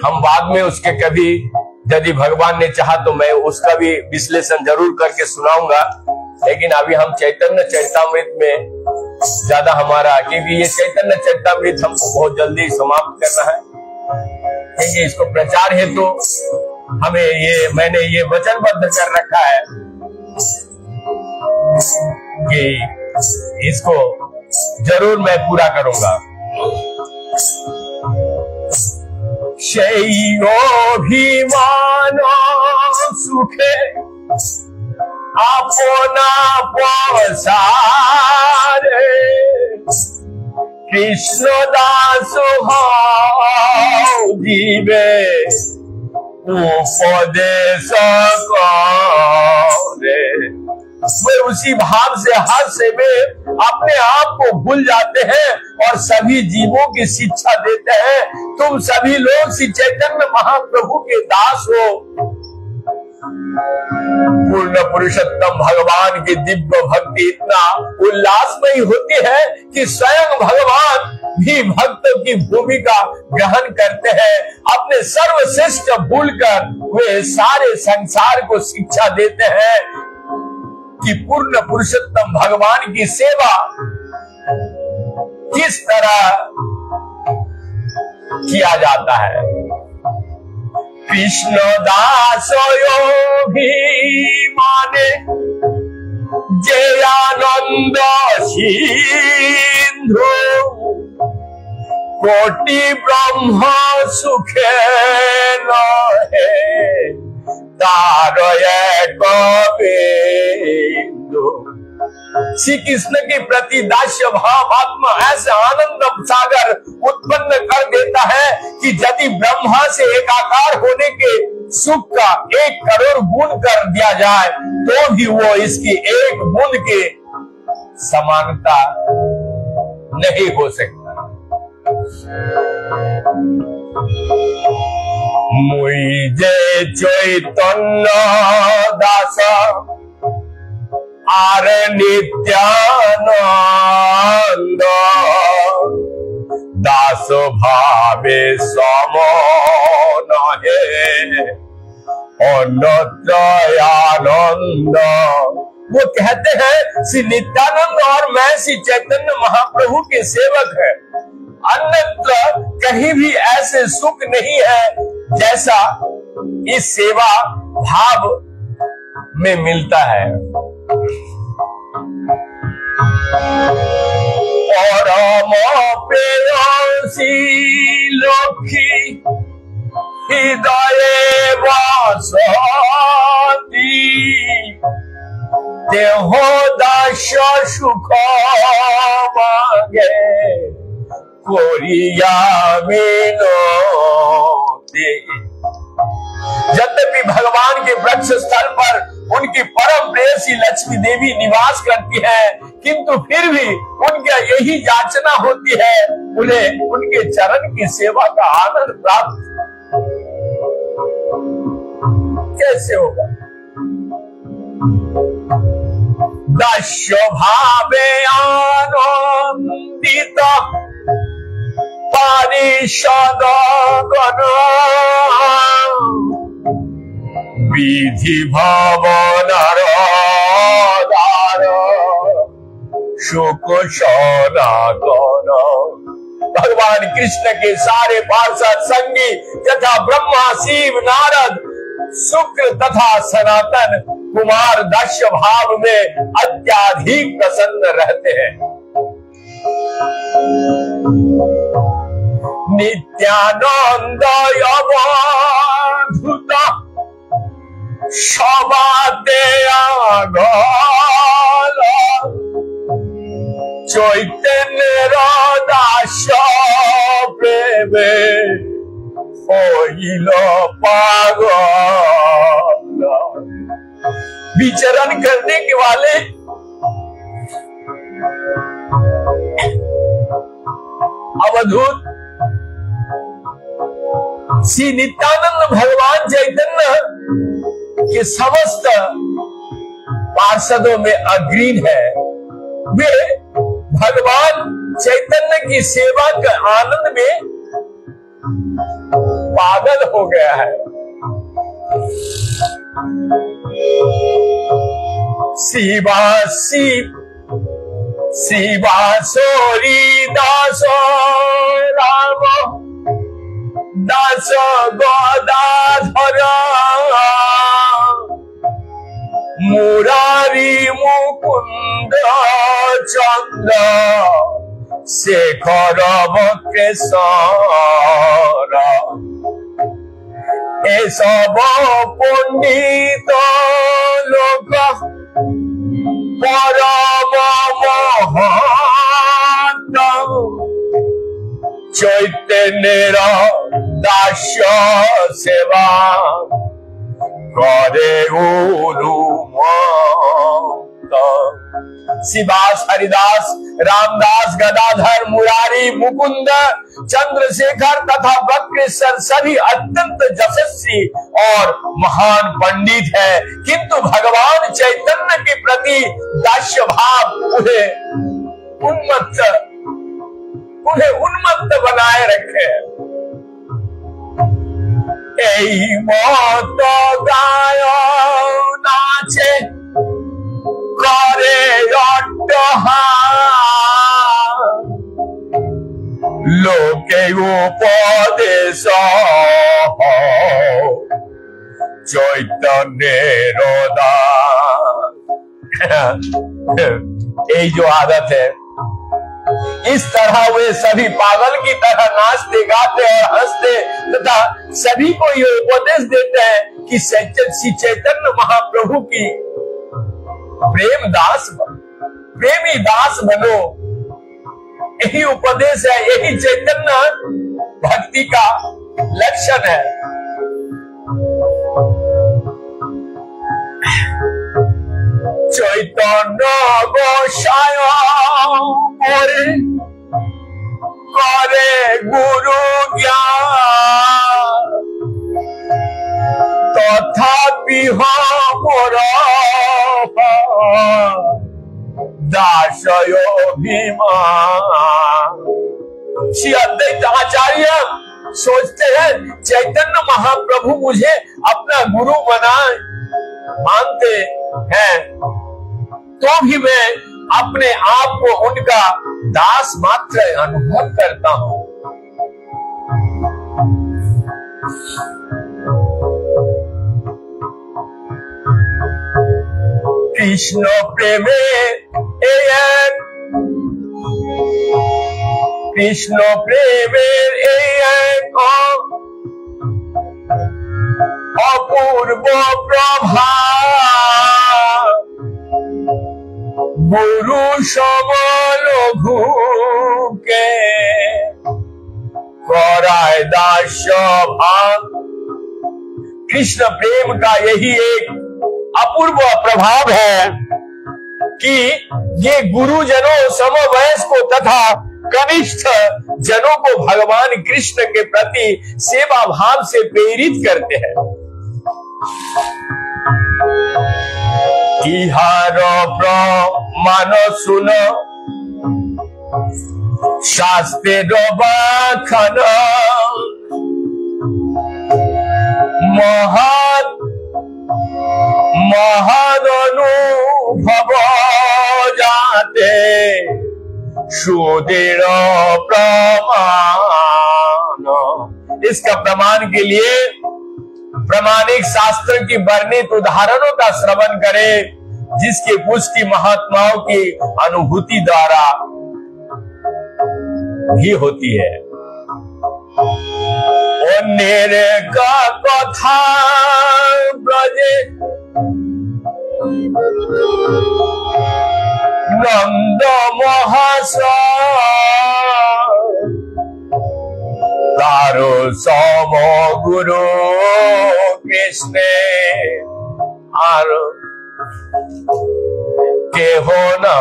हम बाद में उसके कभी यदि भगवान ने चाहा तो मैं उसका भी विश्लेषण जरूर करके सुनाऊंगा, लेकिन अभी हम चैतन्य चरितामृत में ज्यादा हमारा, क्योंकि ये चैतन्य चरितामृत हमको बहुत जल्दी समाप्त करना है, क्योंकि इसको प्रचार हेतु तो हमें मैंने ये वचनबद्ध कर रखा है कि इसको जरूर मैं पूरा करूंगा। शैयोभिमान सुखे अपना पसारे, कृष्ण दास जीवे उपदेश करे। वे उसी भाव से हर समय अपने आप को भूल जाते हैं और सभी जीवों की शिक्षा देते हैं। तुम सभी लोग श्री चैतन्य महाप्रभु के दास हो। पूर्ण पुरुषोत्तम भगवान की दिव्य भक्ति इतना उल्लासमयी होती है कि स्वयं भगवान भी भक्तों की भूमिका ग्रहण करते हैं। अपने सर्वश्रेष्ठ भूलकर वे सारे संसार को शिक्षा देते हैं कि पूर्ण पुरुषोत्तम भगवान की सेवा किस तरह किया जाता है। कृष्ण दास योगीमाने जय आनंद सिंधु, कोटि ब्रह्म सुखे नहे तार एक बिंदु। श्री कृष्ण के प्रति दास्य भाव आत्मा ऐसा आनंद सागर उत्पन्न कर देता है कि यदि ब्रह्मा से एकाकार होने के सुख का 1 करोड़ गुण कर दिया जाए तो भी वो इसकी एक बूंद के समानता नहीं हो सकता। मुई जे चैतन्य दास आर नित्यानंद, दास भावे सम नहे अन्यत्र आनंद। वो कहते हैं श्री नित्यानंद और मैं श्री चैतन्य महाप्रभु के सेवक हैं। अन्यत्र कहीं भी ऐसे सुख नहीं है जैसा इस सेवा भाव में मिलता है। परम प्रेयसी लक्ष्मी हृदय बसती, देह दास सुख मांगे कोरिया मिनती। यद्यपि भगवान के वृक्ष स्थल पर उनकी परम प्रेयसी लक्ष्मी देवी निवास करती है, किंतु फिर भी उनका यही याचना होती है उन्हें उनके चरण की सेवा का आनंद प्राप्त कैसे होगा। दास्य भावे आनंदित पारिषद गण विधि भवनर दार सुख सनातन। भगवान कृष्ण के सारे पार्षद संगी तथा ब्रह्मा शिव नारद शुक्र तथा सनातन कुमार दक्ष भाव में अत्याधिक प्रसन्न रहते हैं। नित्यानंद अवधूत सबाते आगल चैतन्य दास प्रेमे होइल पागल। विचरण करने के वाले अवधूत श्री नित्यानंद भगवान चैतन्य के समस्त पार्षदों में अग्रीण है। वे भगवान चैतन्य की सेवा के आनंद में पागल हो गया है। शिवा सोरी दास राम दास गदाधर मुरारी मुकुंद चंद्र शेखर बक्रेश्वर ए सब पंडित लोक परम महत चैतन्य दास्य सेवा करे शिवास हरिदास रामदास गदाधर मुरारी मुकुंद चंद्रशेखर तथा बक्रेश्वर सभी अत्यंत यशस्वी और महान पंडित है, किंतु भगवान चैतन्य के प्रति दास्य भाव उन्हें उन्मत्त बनाए रखे। मत गाय नाचे करे लोके उपदेश चैतन्य यही जो आदत है, इस तरह वे सभी पागल की तरह नाचते गाते और हंसते तथा सभी को ये उपदेश देते हैं कि श्री चैतन्य महाप्रभु की प्रेमी दास बनो। यही उपदेश है, यही चैतन्य भक्ति का लक्षण है। चैतन्य गोसाई करे गुरु ज्ञान तथापि मोर दासय अभिमान। श्री अद्वैत आचार्य सोचते हैं चैतन्य महाप्रभु मुझे अपना गुरु मानते हैं, तो भी मैं अपने आप को उनका दास मात्र अनुभव करता हूं। कृष्ण प्रेमे अपूर्व प्रभा गुरु समलघु के कराय दास्य भाग। कृष्ण प्रेम का यही एक अपूर्व प्रभाव है कि ये गुरुजनों समवयस्कों तथा कनिष्ठ जनों को भगवान कृष्ण के प्रति सेवा भाव से प्रेरित करते हैं। इहार प्रमाण सुन शास्त्रे बाखना महानुभव जाते सुदृढ़ प्रमाण। इसका प्रमाण के लिए प्रामाणिक शास्त्र की वर्णित उदाहरणों का श्रवण करें, जिसकी पुष्टि महात्माओं की अनुभूति द्वारा भी होती है। नेरे का कथा ब्रजे नंद महाशय तारो सम गुरु कृष्ण आर के होना।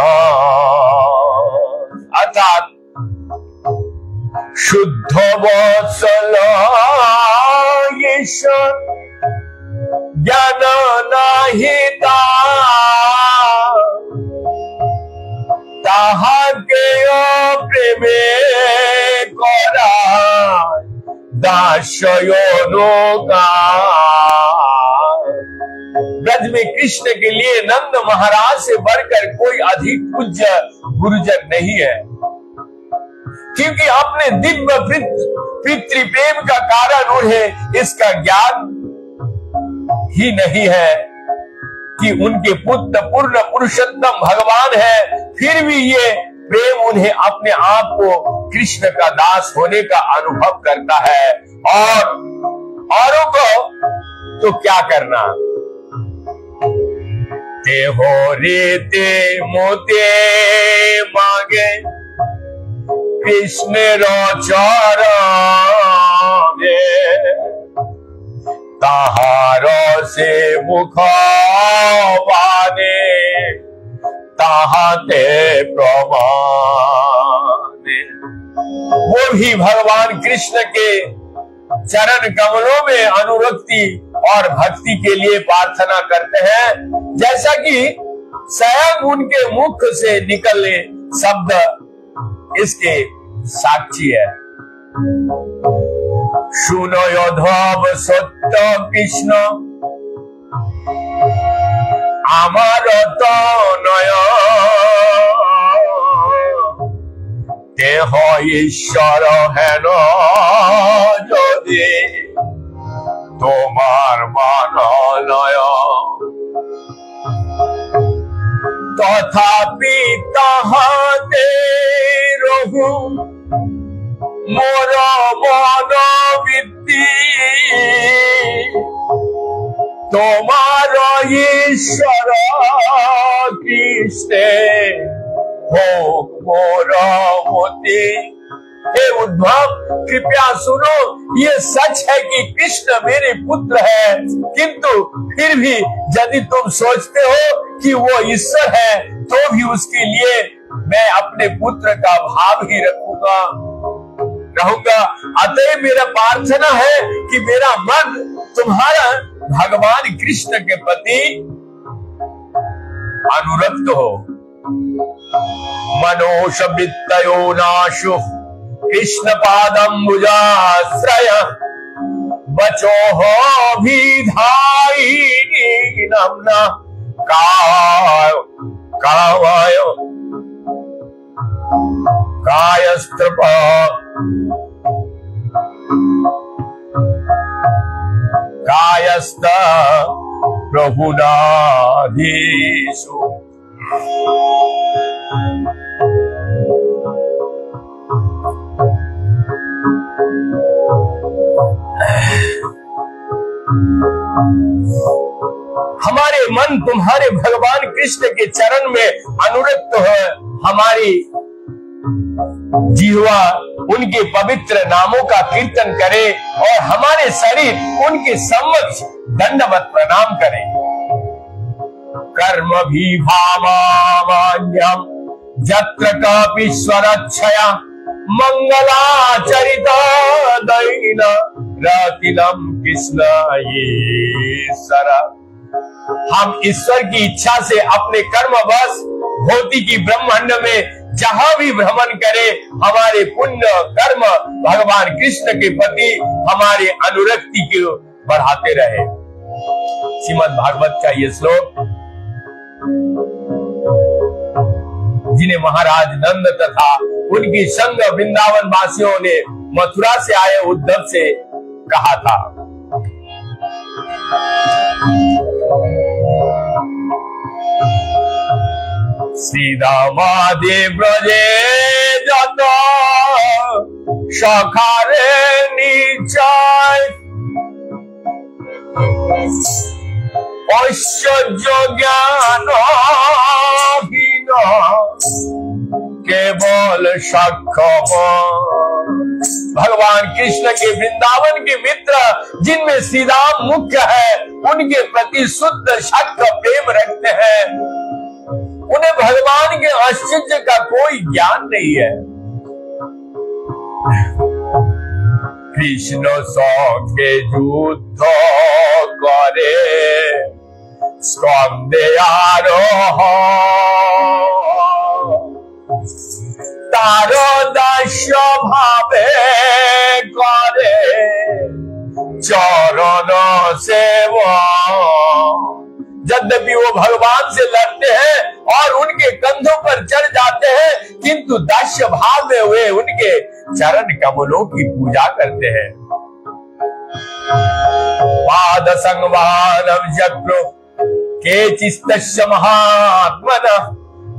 अर्थात शुद्ध वत्सल ईश्वर ज्ञान नहीं ताहाके प्रेमे करा दासयोनुगा। ब्रज में कृष्ण के लिए नंद महाराज से बढ़कर कोई अधिक पूज्य गुरुजन नहीं है, क्योंकि अपने दिव्य पितृ प्रेम का कारण उन्हें इसका ज्ञान ही नहीं है कि उनके पुत्र पूर्ण पुरुषोत्तम भगवान है। फिर भी ये प्रेम उन्हें अपने आप को कृष्ण का दास होने का अनुभव करता है, और औरों को तो क्या करना। ते हो रीते मोते मांगे कृष्ण चरण ताहार से मुख बाने ताहाते प्रमाणे। वो भी भगवान कृष्ण के चरण कमलों में अनुरक्ति और भक्ति के लिए प्रार्थना करते हैं, जैसा कि स्वयं उनके मुख से निकले शब्द इसके साक्षी है। सुनो योधव सत्य कृष्ण आमार तनय देह ईश्वर हेन यदि तोमार मानलय तथापि ताहाते रहु मोर मन विद्धि तोमार ईश्वर कृष्ण हो मोर मोती। हे उद्धव, कृपया सुनो, ये सच है कि कृष्ण मेरे पुत्र है, किंतु फिर भी यदि तुम सोचते हो कि वो ईश्वर है तो भी उसके लिए मैं अपने पुत्र का भाव ही रहूंगा। अतः मेरा प्रार्थना है कि मेरा मन तुम्हारा भगवान कृष्ण के प्रति अनुरक्त हो। मनोष वित्तयो नाशु कृष्ण पादम्बुजाश्रय बचो हो विधाई नम्ना कावायो कायस्त्रप कायस्त प्रभुनाधीशु। हमारे मन तुम्हारे भगवान कृष्ण के चरण में अनुरक्त है। हमारी जिह्वा उनके पवित्र नामों का कीर्तन करे और हमारे शरीर उनके समक्ष दंडवत प्रणाम करे। कर्म भी भावान्यम जत्र कपीश्वरच्छया मंगलाचरिता दैन रतिनम कृष्ण ईश्वर। हम ईश्वर की इच्छा से अपने कर्म बस भौतिक की ब्रह्मांड में जहां भी भ्रमण करे हमारे पुण्य कर्म भगवान कृष्ण के प्रति हमारे अनुरक्ति को बढ़ाते रहे। श्रीमद् भागवत का ये श्लोक जिन्हें महाराज नंद तथा उनकी संग वृंदावन वासियों ने मथुरा से आए उद्धव से कहा था। श्रीरामादि ब्रजे जत सखारे निचाय ऐश्वर्य ज्ञान केवल सक्षम। भगवान कृष्ण के वृंदावन के मित्र जिनमें श्री राम मुख्य है, उनके प्रति शुद्ध शक्त प्रेम रखते हैं, उन्हें भगवान के आश्चर्य का कोई ज्ञान नहीं है। कृष्ण संगे युद्ध करे स्कंदे आरोह तार दास्य भावे करे चरण सेवा। यद्यपि वो भगवान से लड़ते हैं और उनके कंधों पर चढ़ जाते हैं, किंतु दास्य भाव में वे उनके चरण कमलों की पूजा करते हैं। पाद संगवानम जग्रो केचिस्तस्य महात्मनः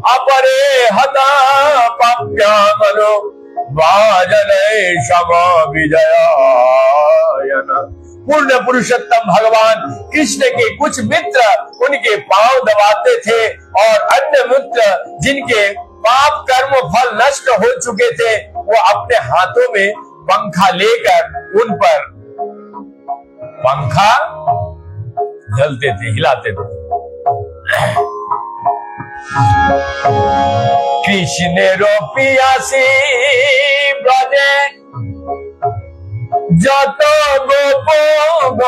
अपरे हता पाप्यामनो वाजने शम विजयायन। पूर्ण पुरुषोत्तम भगवान कृष्ण के कुछ मित्र उनके पांव दबाते थे और अन्य मित्र जिनके पाप कर्म फल नष्ट हो चुके थे, वो अपने हाथों में पंखा लेकर उन पर पंखा झलते थे, हिलाते थे। कृष्ण पियासी ब्रजे जत गोप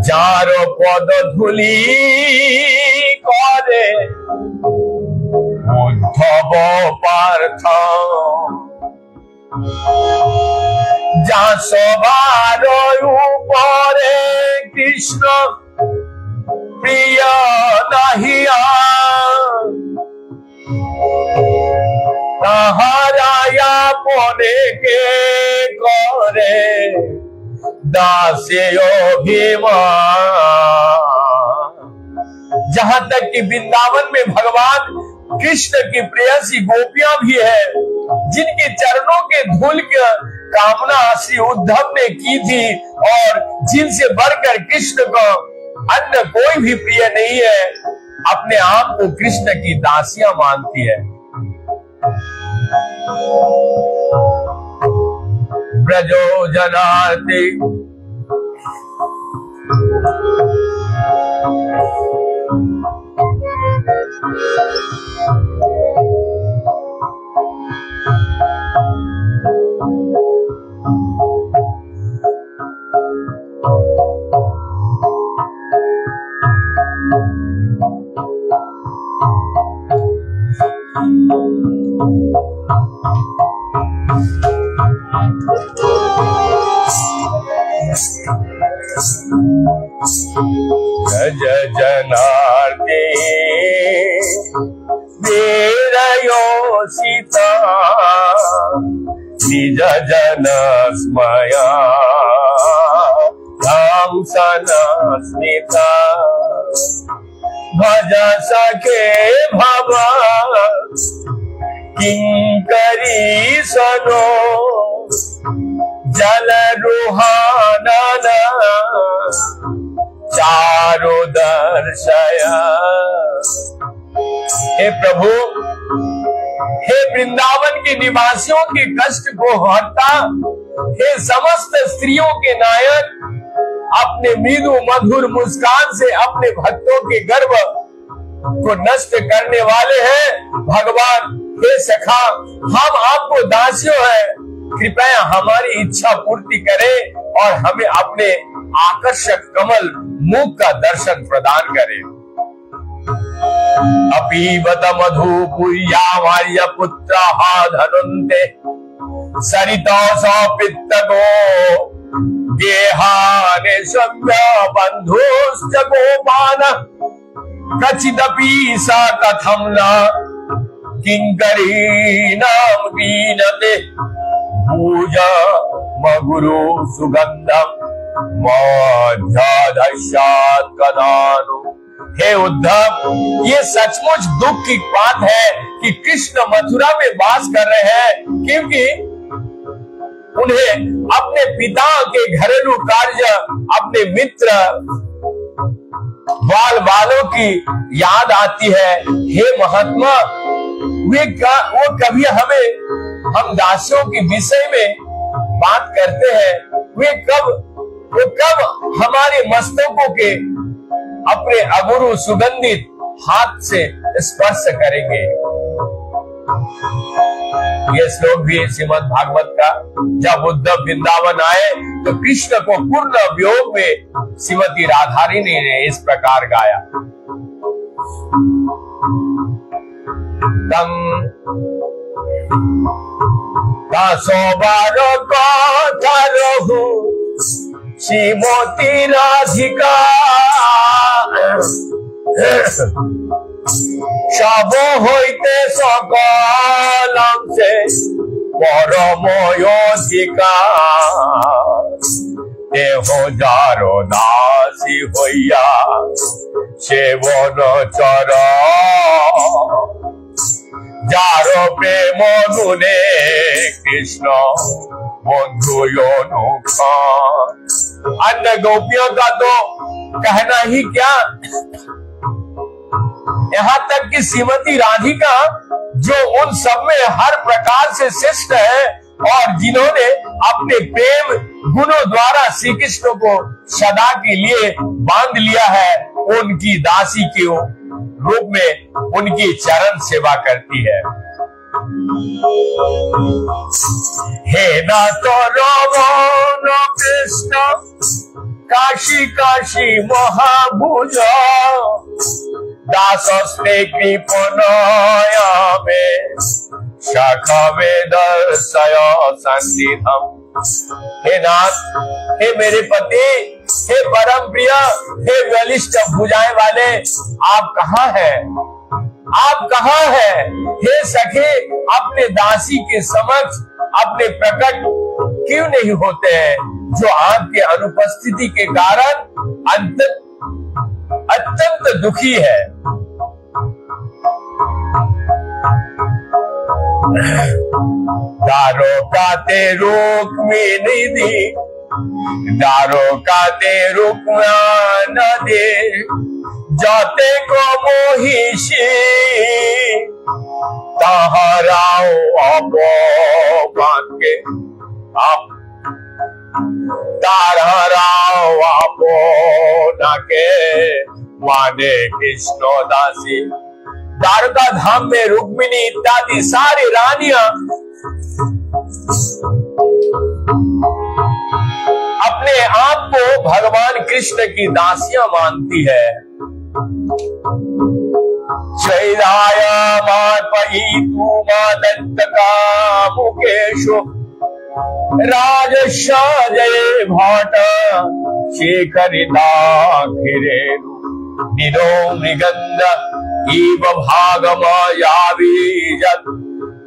जार पद धूली करे उद्धव पार्थ। जा सवार ऊपरे कृष्ण प्रिय नहिया तहाराया पने के करे दासे भीमा। जहां तक कि वृंदावन में भगवान कृष्ण की प्रेयसी गोपियां भी है, जिनके चरणों के धूल की कामना श्री उद्धव ने की थी और जिनसे बढ़कर कृष्ण को अन्य कोई भी प्रिय नहीं है, अपने आप को कृष्ण की दासियां मानती है। ब्रजो जनाति ब्रज जनार्दे वीरयो सीता निज जन स्मया धाम स्मिता। भज सखे भवा किंकरी सनो जल रुहानन चारो दर्शया। हे प्रभु, हे वृंदावन के निवासियों के कष्ट को हरता, हे समस्त स्त्रियों के नायक, अपने मृदु मधुर मुस्कान से अपने भक्तों के गर्व को नष्ट करने वाले हैं भगवान। हे सखा, हम आपको दासियों हैं, कृपया हमारी इच्छा पूर्ति करें और हमें अपने आकर्षक कमल मुख का दर्शन प्रदान करें। अपीबत मधुपुर्यामार्य पुत्रः धनुन्ते सरितो सौपित्तको गेहाने सौम्य बन्धुश्च गोपान कचिदपि स कथं न किंकरीणां वीणते पूजा मगुरु सुगंधम मध्यादशात् कदानु। हे उद्धव, ये सचमुच दुख की बात है कि कृष्ण मथुरा में वास कर रहे हैं, क्योंकि उन्हें अपने पिता के घरेलू कार्य, अपने मित्र बाल बालों की याद आती है। हे महात्मा, वो कभी हम दासियों के विषय में बात करते हैं, वो कब हमारे मस्तकों के अपने अगुरु सुगंधित हाथ से स्पर्श करेंगे। ये श्लोक भी श्रीमद् भागवत का। जब उद्धव वृंदावन आए तो कृष्ण को पूर्ण वियोग में श्रीमती राधारानी ने इस प्रकार गाया। दासो बारो कथा रहु श्रीमती राधिका সব হইতে সকল অংশে পরময়োধিকা দেহ যার দাসী হইয়া সেবন চর যার প্রেম গুণে কৃষ্ণ बंधु अनुखा। अन्य गोपियों का तो कहना ही क्या, यहाँ तक कि श्रीमती राधिका जो उन सब में हर प्रकार से श्रेष्ठ है और जिन्होंने अपने प्रेम गुणों द्वारा श्री कृष्ण को सदा के लिए बांध लिया है, उनकी दासी के रूप में उनकी चरण सेवा करती है। हे नाथ रमण कृष्ण काशी काशी महाभुज दासस्ते कृपणया में शाखा वेदर्शय सन्निधम। हे नाथ, हे मेरे पति, हे परम प्रिय, हे बलिष्ठ भुजाएं वाले, आप कहाँ हैं? आप कहाँ हैं? हे सखे, अपने दासी के समक्ष अपने प्रकट क्यों नहीं होते हैं, जो आपके अनुपस्थिति के कारण अत्यंत दुखी है। दारो काते रुक्मिणी दारो काते रुक्मिणी दे जाते को मोहिशी तहराओ अपमान के आप तारहराओ अपना के माने कृष्ण दासी। द्वारका धाम में रुक्मिणी इत्यादि सारी रानियां अपने आप को भगवान कृष्ण की दासियां मानती है। चैराय मार्पयितु मादत्तका मुकेशो राजशाजय भाट शेखरिता खिरेनु निरो मृगंध इव भागमयावीजत्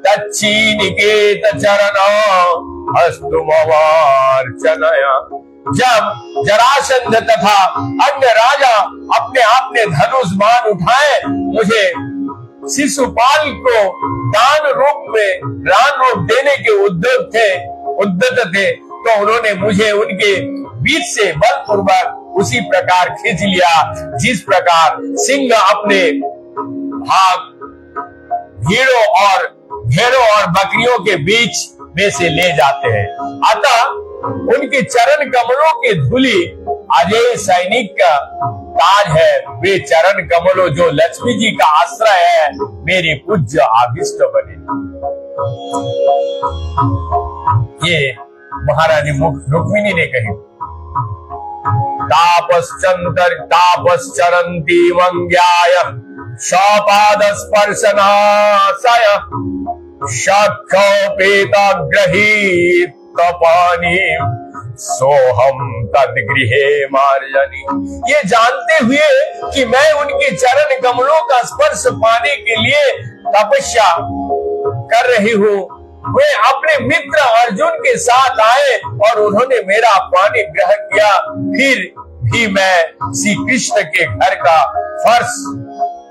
तच्चीनिकेत चरण अस्तुमवार्चनया। जब जरासंध तथा अन्य राजा अपने आपने धनुष बाण उठाए मुझे शिशुपाल को दान रूप देने के उद्यत थे, तो उन्होंने मुझे उनके बीच से बलपूर्वक उसी प्रकार खींच लिया जिस प्रकार सिंह अपने भाग भेड़ों और बकरियों के बीच में से ले जाते हैं। अतः उनके चरण कमलों की धूली अजय सैनिक का ताज है। वे चरण कमलों जो लक्ष्मी जी का आश्रय है, मेरी पूज्य आभिष्ट बने। ये महारानी रुक्मिणी ने कही। तापश्चरन्ति मंग्याय शापाद स्पर्शनाशय शाखोपेताग्रहीत पानी सोहम तद्गृहे मार्जनी। ये जानते हुए कि मैं उनके चरण कमलों का स्पर्श पाने के लिए तपस्या कर रही हूँ, वे अपने मित्र अर्जुन के साथ आए और उन्होंने मेरा पानी ग्रहण किया। फिर भी मैं श्री कृष्ण के घर का फर्श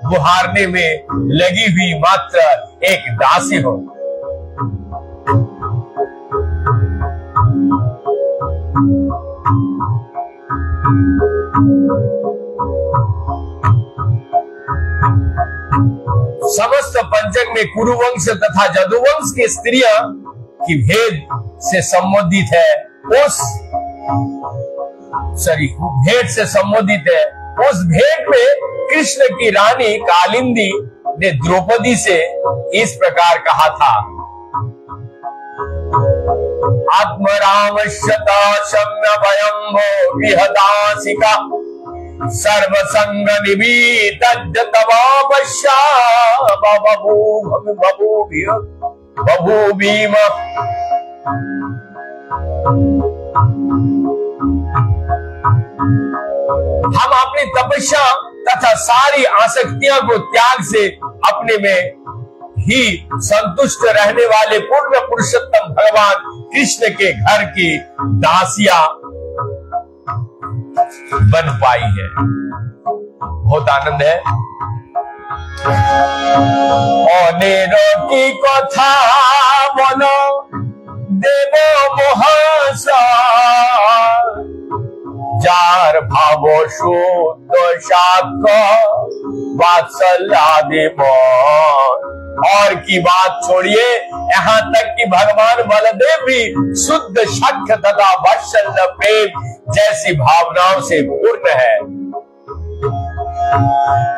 बुहारने में लगी हुई मात्र एक दासी हूँ। समस्त पंचक में कुरुवंश तथा जदुवंश की स्त्रियां की भेद से संबोधित है, भेंट से संबोधित है। उस भेंट में कृष्ण की रानी कालिंदी ने द्रौपदी से इस प्रकार कहा था, आत्मरामश्यता शम्य भयंभो विहदासिका सर्वसंग निबीतज्जतवापश्या बभूभीम। हम अपनी तपस्या तथा सारी आसक्तियों को त्याग से अपने में ही संतुष्ट रहने वाले पूर्ण पुरुषोत्तम भगवान कृष्ण के घर की दासियां बन पाई है। बहुत आनंद है। अनेरो की कथा बनो देव महासा जार भावो शुद्ध शाख वात्सल्यादि मन। और की बात छोड़िए, यहाँ तक कि भगवान बलदेव भी शुद्ध शक्ति तथा वात्सल्य प्रेम जैसी भावनाओं से पूर्ण है।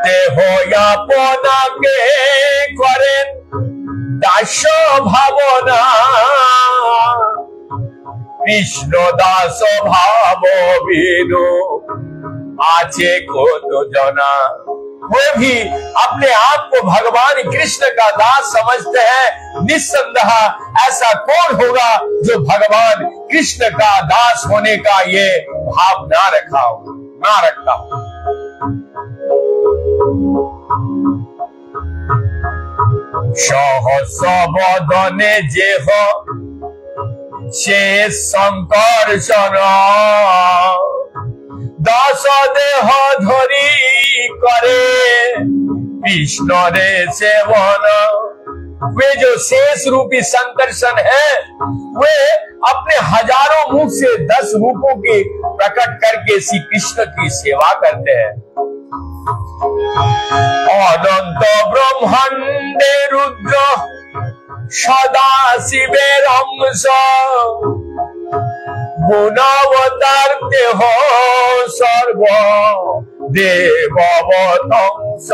ते हो या पोना के करें दासो भावना कृष्ण दास भावो विदो आचे को तो जना। वे भी अपने आप को भगवान कृष्ण का दास समझते हैं। निस्संदेह ऐसा कौन होगा जो भगवान कृष्ण का दास होने का ये भाव ना रखता हो। सहस बदने जे हो से संकर्षण दास देह धरी करे कृष्ण रे सेवन। वे जो शेष रूपी संकर्षण है, वे अपने हजारों मुख से 10 रूपों की प्रकट करके श्री कृष्ण की सेवा करते हैं। अनंत ब्रह्मांडे रुद्र सदा शिवेर अंश गुणावतारते हो सर्व देववतंस।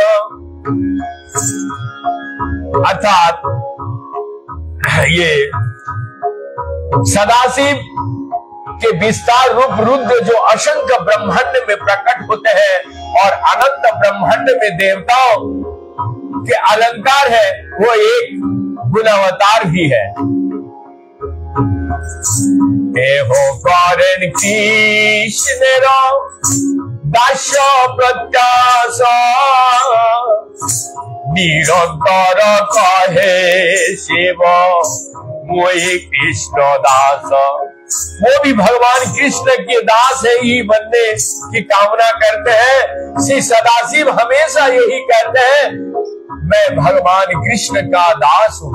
अर्थात ये सदाशिव के विस्तार रूप रुद्र जो असंख्य ब्रह्मांड में प्रकट होते हैं और अनंत ब्रह्मांड में देवताओं के अलंकार है, वो एक गुणावतार भी है। देहो कारण कृष्ण दास प्रत्याश निरंतर कहे शिव मोहि कृष्ण दास। वो भी भगवान कृष्ण के दास है, ही बनने की कामना करते हैं। श्री सदाशिव हमेशा यही कहते हैं, मैं भगवान कृष्ण का दास हूं।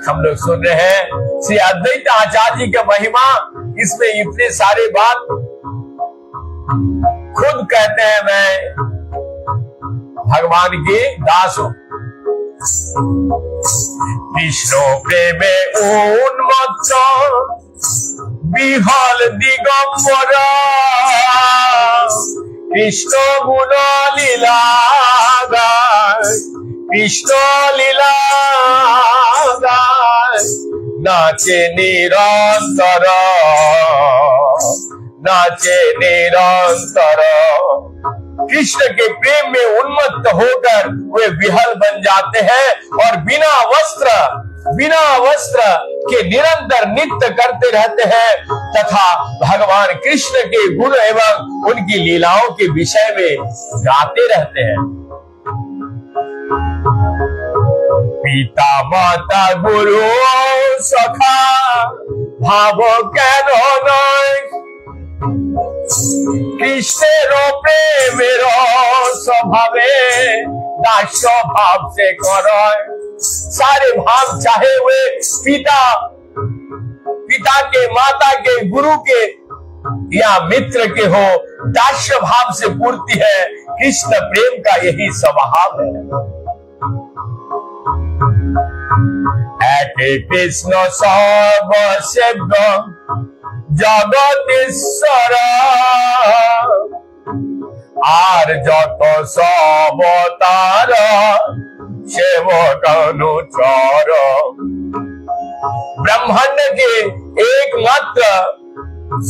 हम लोग सुन रहे हैं श्री अद्वैत आचार्य जी का महिमा, इसमें इतने सारे बात खुद कहते हैं मैं भगवान के दास हूं। कृष्ण प्रेमे उन्मत्त विहल दिगंबर कृष्ण गुण लीला गाय कृष्ण लीला गाय नाचे निरंतर नाचे निरंतर। कृष्ण के प्रेम में उन्मत्त होकर वे विहल बन जाते हैं और बिना वस्त्र के निरंतर नृत्य करते रहते हैं तथा भगवान कृष्ण के गुण एवं उनकी लीलाओं के विषय में गाते रहते हैं। पिता माता गुरु सखा भाव केन नय कृष्णेर प्रेमेर स्वभावे दास्य भाव से करय। सारे भाव चाहे हुए पिता के, माता के, गुरु के या मित्र के हो, दास्य भाव से पूर्ति है। कृष्ण प्रेम का यही स्वभाव है। एक कृष्ण सर्वसेव्य जगदीश्वर আর যত সবতার সেবক অনুচর। ब्रह्मांड के एकमात्र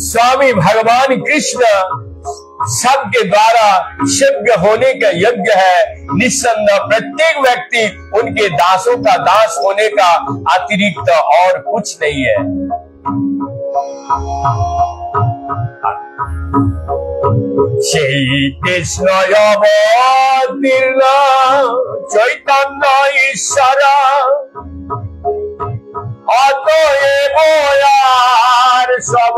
स्वामी भगवान कृष्ण सबके द्वारा सेव्य होने का यज्ञ है। निस्संदेह प्रत्येक व्यक्ति उनके दासों का दास होने का अतिरिक्त और कुछ नहीं है। कृष्ण अवतीर्ण चैतन्य ईश्वर अतएव सब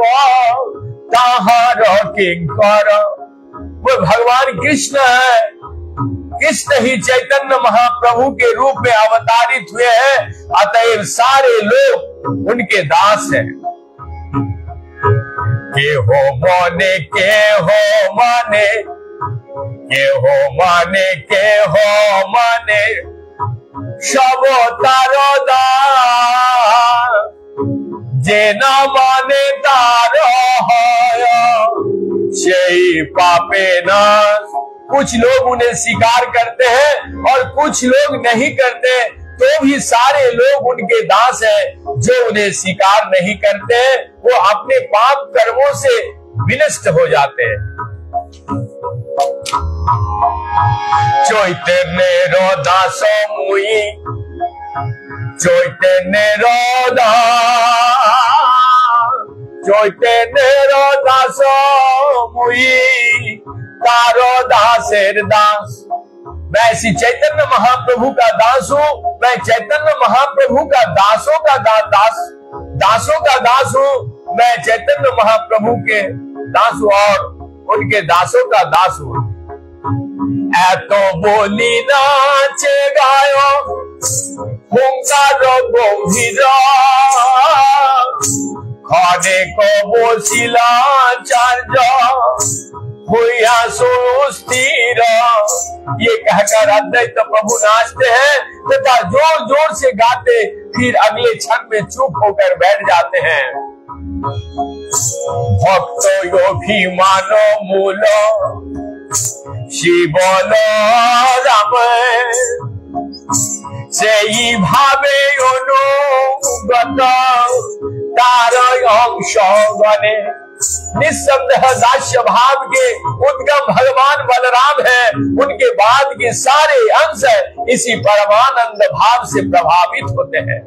ताहार किंकर। वो भगवान कृष्ण है। कृष्ण ही चैतन्य महाप्रभु के रूप में अवतारित हुए हैं, अतएव सारे लोग उनके दास हैं। के हो माने के हो माने के हो माने के हो माने सब तार जे न माने तार से पापे न। कुछ लोग उन्हें स्वीकार करते हैं और कुछ लोग नहीं करते, तो भी सारे लोग उनके दास हैं। जो उन्हें स्वीकार नहीं करते वो अपने पाप कर्मों से विनष्ट हो जाते हैं। चैतन्य दास मुई चैतन्य दास मुई तारो दासेर दास। मैं श्री चैतन्य महाप्रभु का दास हूँ। मैं चैतन्य महाप्रभु का दासों का दास हूँ। मैं चैतन्य महाप्रभु के दास हूँ और उनके दासों का दास हूँ। एतो बोली नाचे गायो हुंकार गंभीर खड़े को बसिला चार्य हुआ सुस्थिर। ये कहकर अद्वैत प्रभु नाचते हैं तथा जोर जोर से गाते, फिर अगले क्षण में चुप होकर बैठ जाते हैं। भक्त योगी मानो मूल शिवल राम से ही भावे अनुगत तार अंश गणे। निस्संदेह दास्य भाव के उद्गम भगवान बलराम है। उनके बाद के सारे अंश इसी परमानंद भाव से प्रभावित होते हैं।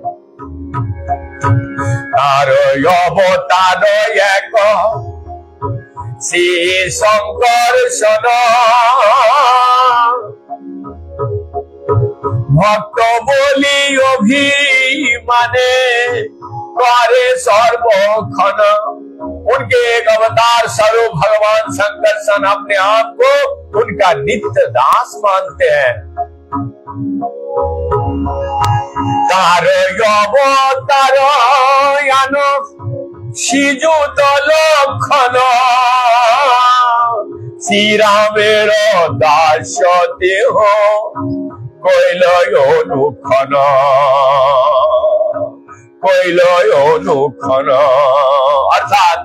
तारो अवतार एक श्री शंकर सन भक्त बोली अभिमाने करे सर्वखन। उनके एक अवतार स्वरूप भगवान शंकर सन अपने आप को उनका नित्य दास मानते हैं। तारो अवतार यानो श्रीजुत लक्षण श्री रामेर दास्यते हो कैलय अनुखन अर्थात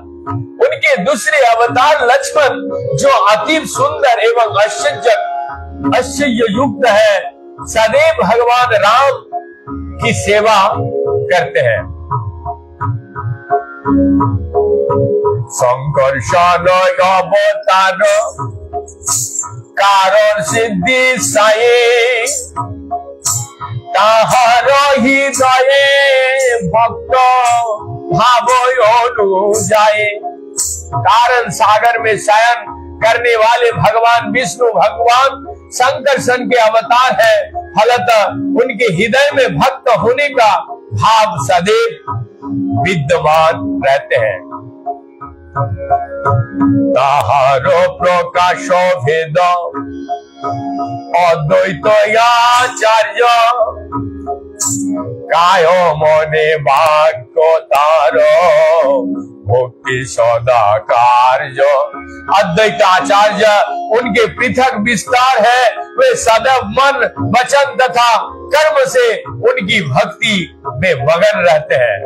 उनके दूसरे अवतार लक्ष्मण जो अति सुंदर एवं आश्चर्य युक्त है, सदैव भगवान राम की सेवा करते हैं। शंकर सन अवतार कारण सिद्धि साई ताहार हृदये भक्त भाव अनुजाए। कारण सागर में शयन करने वाले भगवान विष्णु भगवान संकर्षण के अवतार है। फलतः उनके हृदय में भक्त होने का भाव सदैव विद्यमान रहते हैं। ताहारो प्रकाश भेद अद्वैत आचार्य काय मने वाक्य तार भक्ति सदा कार्य। अद्वैत आचार्य उनके पृथक विस्तार है। वे सदैव मन वचन तथा कर्म से उनकी भक्ति में मगन रहते हैं।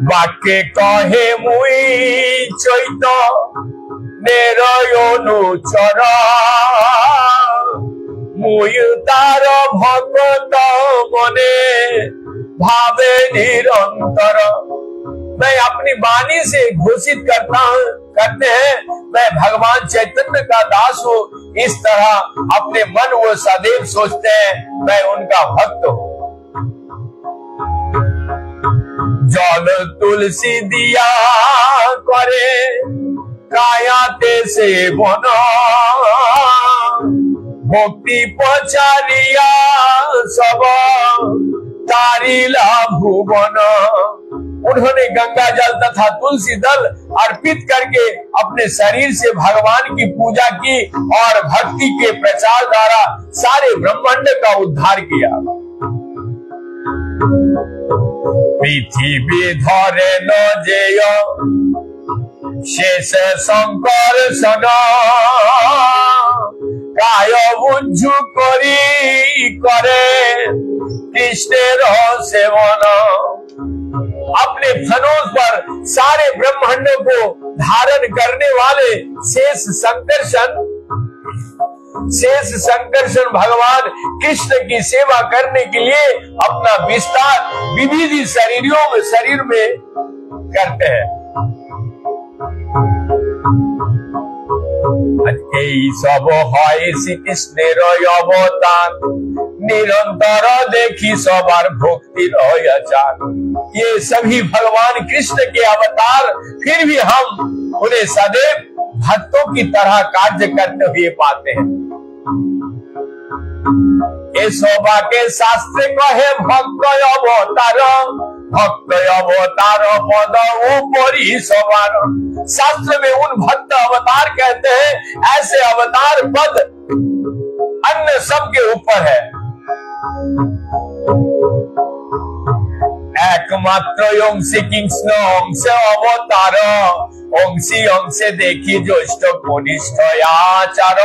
वाक्य कहे मुई चैत नेरयनुचर मुई तार भगत मने भावे निरंतर। मैं अपनी वाणी से घोषित करते हैं मैं भगवान चैतन्य का दास हूँ। इस तरह अपने मन वो सदैव सोचते हैं मैं उनका भक्त हूँ। जल तुलसी दिया करे कायाते से बना भक्ति पचारिया सब तारीला भुवन। उन्होंने गंगा जल तथा तुलसी दल अर्पित करके अपने शरीर से भगवान की पूजा की और भक्ति के प्रचार द्वारा सारे ब्रह्मांड का उद्धार किया। पृथ्वी धरे न जेय शेष शंकर सन काय बुझु करी करे कृष्णेर सेवन। अपने फनों पर सारे ब्रह्मांडों को धारण करने वाले शेष संकर्षण भगवान कृष्ण की सेवा करने के लिए अपना विस्तार विविध शरीर में करते हैं। सब है श्री कृष्णेर अवतार निरंतर देखी सबार भक्ति आचार। ये सभी भगवान कृष्ण के अवतार फिर भी हम उन्हें सदैव भक्तों की तरह कार्य करते हुए पाते हैं। ये शोभा के शास्त्र कहे भक्त अवतार पद ऊपरी सवार। शास्त्र में उन भक्त अवतार कहते हैं ऐसे अवतार पद अन्य सब के ऊपर है। एकमात्र अंशी कृष्ण अंश अवतार अंशी अंशे देखी ज्येष्ठ कनिष्ठ आचार।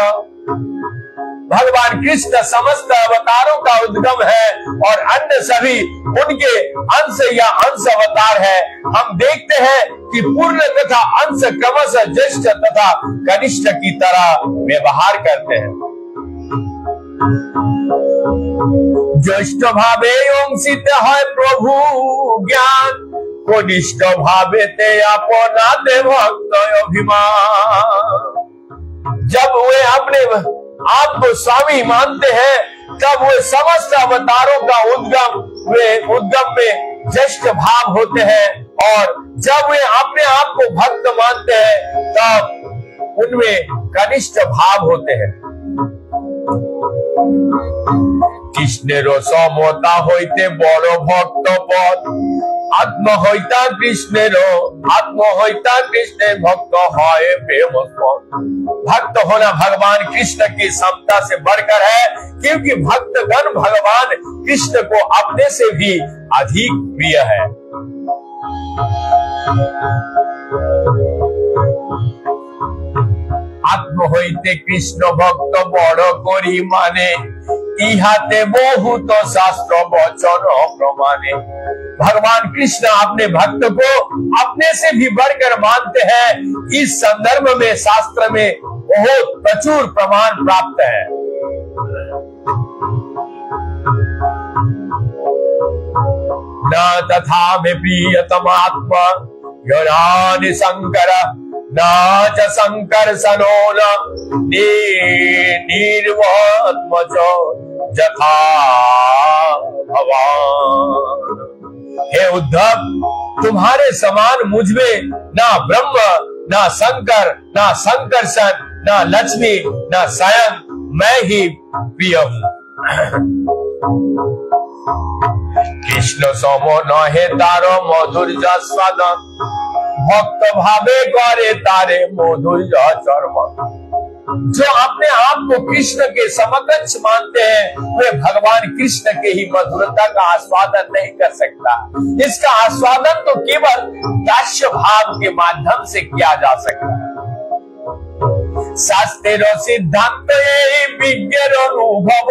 भगवान कृष्ण समस्त अवतारों का उद्गम है और अन्य सभी उनके अंश या अंश अवतार है। हम देखते हैं कि पूर्ण तथा अंश क्रमशः ज्येष्ठ तथा कनिष्ठ की तरह व्यवहार करते हैं। ज्येष्ठ भावे अंशित है प्रभु ज्ञान कनिष्ठ भावे ते अपना दे भक्त अभिमान। जब वे अपने आप को स्वामी मानते हैं तब वे समस्त अवतारों का उद्गम में ज्येष्ठ भाव होते हैं और जब वे अपने आप को भक्त मानते हैं तब उनमें कनिष्ठ भाव होते हैं। कृष्णेरो समता होते बड़ भक्त पद आत्म होता कृष्ण भक्त है प्रेम पद। भक्त होना भगवान कृष्ण की समता से बढ़कर है क्योंकि भक्तगण भगवान कृष्ण को अपने से भी अधिक प्रिय है। आत्म होते कृष्ण भक्त बड़ करी माने इहाते बहुत शास्त्र वचन प्रमाणे। भगवान कृष्ण अपने भक्त को अपने से भी बढ़कर मानते हैं। इस संदर्भ में शास्त्र में बहुत प्रचुर प्रमाण प्राप्त है। न तथा में प्रियतमात्मा ज्ञान शंकर नाच संकर्षणो न निर्वत्मच यथा भवान। हे उद्धव, तुम्हारे समान मुझमें ना ब्रह्म, ना शंकर, ना संकर्षण, ना लक्ष्मी, ना स्वयं मैं ही प्रिय हूं। कृष्ण सम नहे तार मधुर्य स्वाद, भक्त भावे करे तारे मधुर्य चर्म। जो अपने आप को कृष्ण के समकक्ष मानते हैं वे भगवान कृष्ण के ही मधुरता का आस्वादन नहीं कर सकता। इसका आस्वादन तो केवल दास्य भाव के माध्यम से किया जा सकता है। शास्त्रेर सिद्धांत विज्ञेर अनुभव,